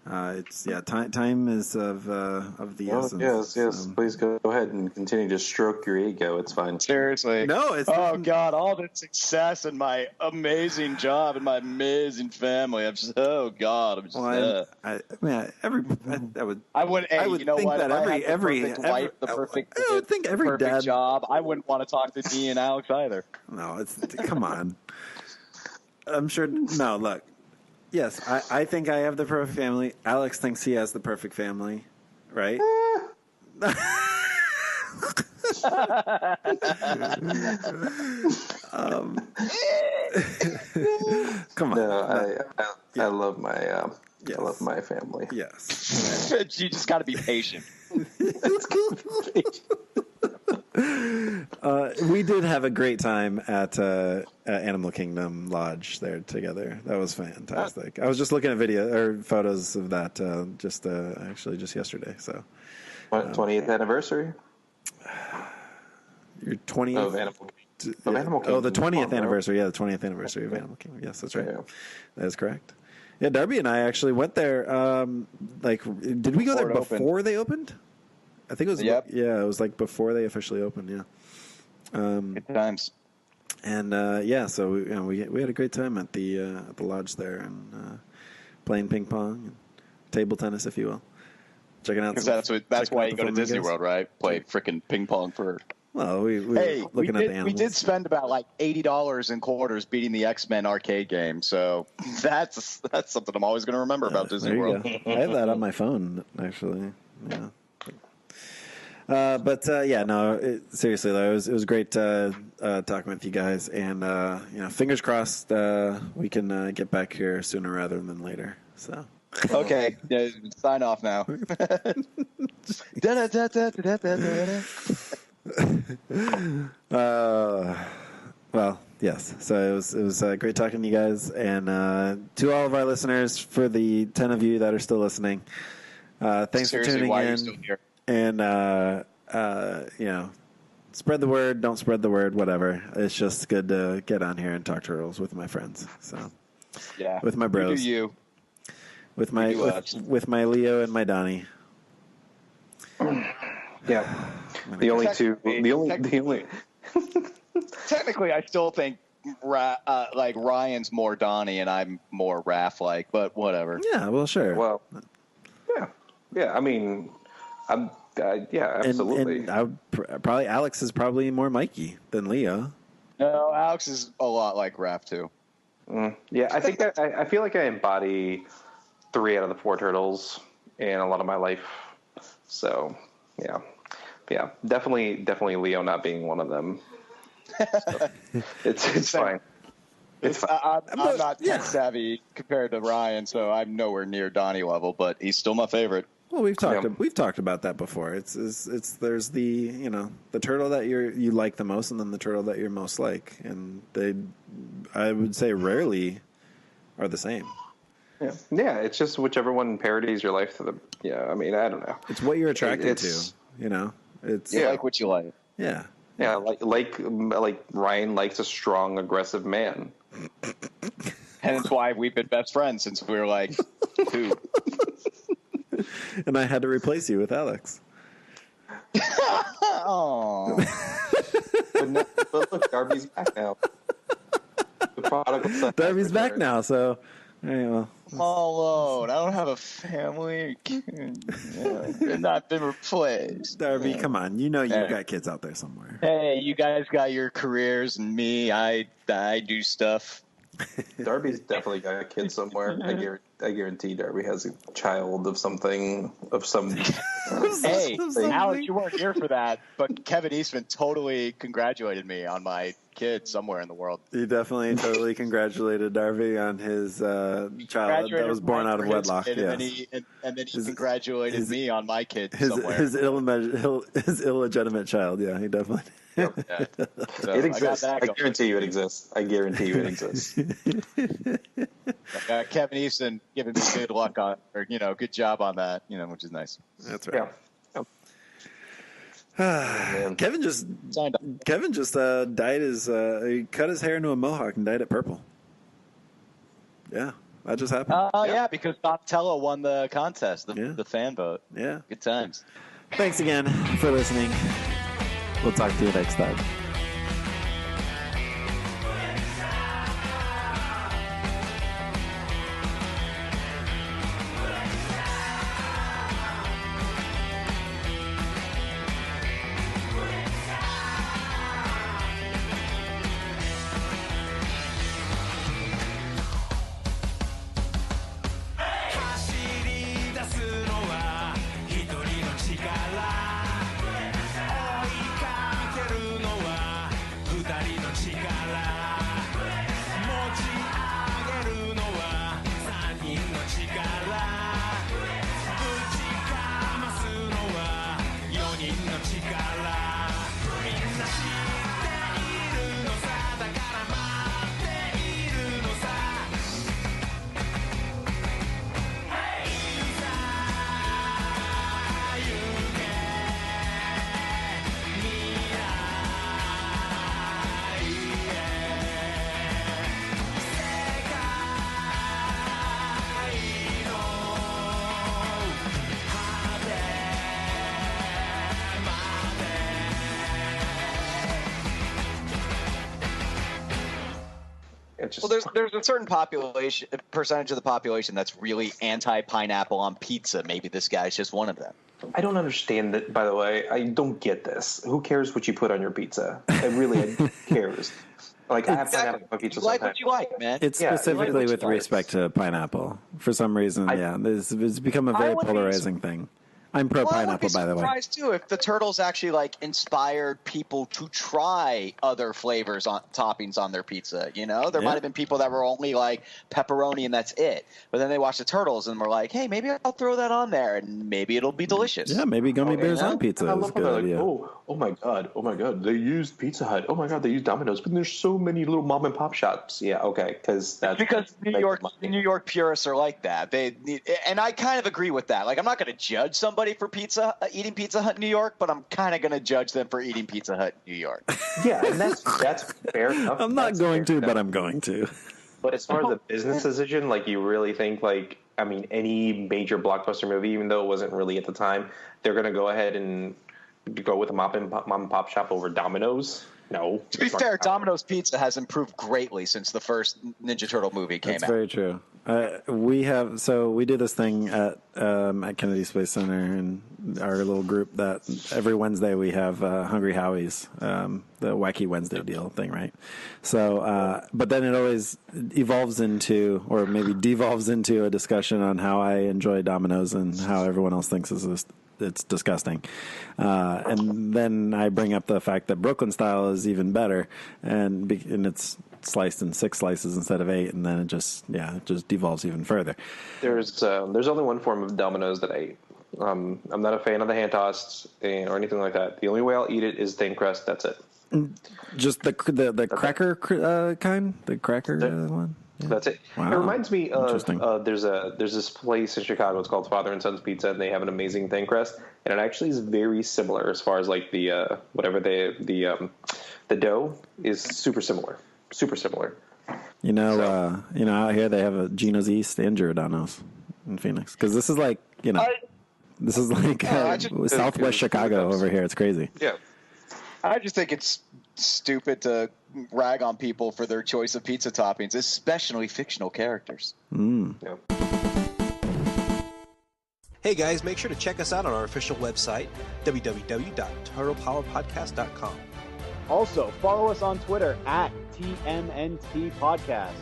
Time is of the essence. Yes. Please go ahead and continue to stroke your ego. It's fine. Seriously. No, it's God, all the success and my amazing job and my amazing family. I would think every dad job. I wouldn't want to talk to Dee and Alex either. No, come on. I'm sure. No, look. Yes, I think I have the perfect family. Alex thinks he has the perfect family, right? Come on. No, I love my I love my family. Yes. You just got to be patient. We did have a great time at Animal Kingdom Lodge there together. That was fantastic. I was just looking at photos of that just yesterday. So, 20th anniversary. Your 20th of Animal Kingdom. Oh, the 20th anniversary. Yeah, the 20th anniversary of Animal Kingdom. Yes, that's right. Yeah. That is correct. Yeah, Darby and I actually went there. Did we go there before they opened? I think it was. Yep. Yeah, it was like before they officially opened. Yeah. Good times. And so we had a great time at the lodge there and playing ping pong and table tennis, if you will. Checking out. Because that's why you go to Disney World, right? Play frickin' ping pong for. Well, we did spend about like $80 in quarters beating the X-Men arcade game, so that's something I'm always going to remember about Disney World. I have that on my phone, actually. Yeah. Seriously though, it was great talking with you guys, and fingers crossed we can get back here sooner rather than later. So okay, sign off now. Well, yes. So it was great talking to you guys, and to all of our listeners, for the 10 of you that are still listening, thanks for tuning in. Still here? And spread the word. Don't spread the word. Whatever. It's just good to get on here and talk turtles with my friends. So yeah, with my bros. You. With my with my Leo and my Donnie. Yeah. The only. Technically, I still think Ryan's more Donnie and I'm more Raph-like, but whatever. Yeah, well, sure. Well, yeah. I mean, absolutely. And probably Alex is probably more Mikey than Leo. No, Alex is a lot like Raph too. Yeah, I think I feel like I embody 3 out of the 4 turtles in a lot of my life. So, yeah, definitely Leo not being one of them. So, it's fine. I'm not tech savvy compared to Ryan, so I'm nowhere near Donnie level, but he's still my favorite. Well, we've talked about that before. It's there's the the turtle that you like the most, and then the turtle that you're most like, and I would say rarely are the same. Yeah. It's just whichever one parodies your life to the. Yeah, I mean, I don't know. It's what you're attracted to. It's you like what you like. Yeah. Yeah, like Ryan likes a strong, aggressive man. Hence why we've been best friends since we were like 2. And I had to replace you with Alex. Oh. but look, Darby's back now. The prodigal son. Darby's back now, so well. I'm all alone. I don't have a family. I've not been replaced. Darby, come on. You know you've got kids out there somewhere. Hey, you guys got your careers, and me, I do stuff. Darby's definitely got a kid somewhere. I guarantee Darby has a child of some. Hey, Alex, you weren't here for that, but Kevin Eastman totally congratulated me on my kid somewhere in the world. He definitely totally congratulated Darby on his child that was born out of wedlock. Kid, and then he congratulated me on my kid somewhere. His illegitimate child. Yeah, he definitely. Yep. Yeah. So it exists. I guarantee you it exists. Kevin Easton giving me good luck good job on that, which is nice. That's right. Yeah. Kevin just dyed his he cut his hair into a mohawk and dyed it purple. Yeah, that just happened. Yeah, because Donatello won the contest, the fan vote. Yeah, good times. Thanks again for listening. We'll talk to you next time. Well, there's a certain percentage of the population that's really anti-pineapple on pizza. Maybe this guy's just one of them. I don't understand that, by the way. I don't get this. Who cares what you put on your pizza? Who cares? Like, I have pineapple on my pizza like sometimes. what you like, man. It's specifically with respect to pineapple. For some reason, it's become a very polarizing thing. I'm pro pineapple, by the way. I would be surprised too if the Turtles actually inspired people to try other flavors toppings on their pizza. There might have been people that were only like pepperoni and that's it. But then they watched the Turtles and were like, hey, maybe I'll throw that on there and maybe it'll be delicious. Yeah, maybe gummy bears on pizza is a good idea. Oh my god, they used Pizza Hut. Oh my god, they used Domino's. But there's so many little mom and pop shops. Yeah, okay, because New York purists are like that. And I kind of agree with that. Like, I'm not going to judge somebody for eating Pizza Hut in New York, but I'm kind of going to judge them for eating Pizza Hut in New York. Yeah, and that's fair enough. I'm not going to, but I'm going to. But as far as the business decision, you really think, any major blockbuster movie, even though it wasn't really at the time, they're going to go ahead and go with a mom and pop shop over Domino's? No. To be fair, Domino's Pizza has improved greatly since the first Ninja Turtle movie came out. That's very true. We do this thing at Kennedy Space Center and our little group that every Wednesday we have Hungry Howie's, the Wacky Wednesday deal thing, right? So, but then it always evolves into, or maybe devolves into, a discussion on how I enjoy Domino's and how everyone else thinks it's disgusting. And then I bring up the fact that Brooklyn style is even better, and it's sliced in 6 slices instead of 8, and then it just devolves even further. There's only one form of Domino's that I I'm not a fan of the hand tossed or anything like that. The only way I'll eat it is thin crust. That's it. Just the cracker kind, the cracker one. Yeah. That's it. Wow. It reminds me of there's this place in Chicago. It's called Father and Son's Pizza, and they have an amazing thin crust, and it actually is very similar as far as like the dough is super similar. You know, out here they have a Geno's East and Giordano's in Phoenix because this is like Southwest Chicago over here. It's crazy. Yeah, I just think it's stupid to rag on people for their choice of pizza toppings, especially fictional characters. Yeah. Hey guys, make sure to check us out on our official website, www.TurtlePowerPodcast.com. Also, follow us on Twitter at TMNT Podcast.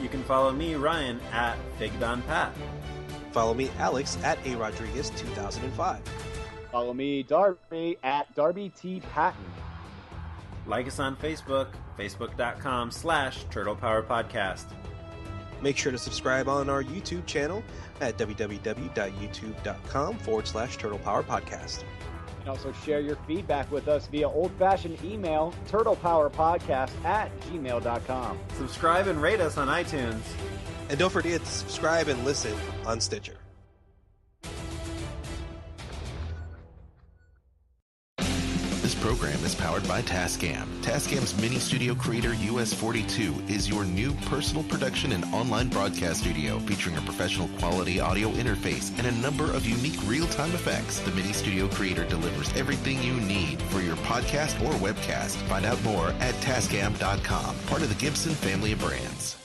You can follow me, Ryan, at FigDonPat. Follow me, Alex, at arodriguez2005. Follow me, Darby, at Darby T. Patton. Like us on Facebook, facebook.com/TurtlePowerPodcast. Make sure to subscribe on our YouTube channel at www.youtube.com/TurtlePowerPodcast. And also share your feedback with us via old-fashioned email, turtlepowerpodcast@gmail.com. Subscribe and rate us on iTunes. And don't forget to subscribe and listen on Stitcher. This program is powered by Tascam. Tascam's Mini Studio Creator US42 is your new personal production and online broadcast studio featuring a professional quality audio interface and a number of unique real-time effects. The Mini Studio Creator delivers everything you need for your podcast or webcast. Find out more at Tascam.com, part of the Gibson family of brands.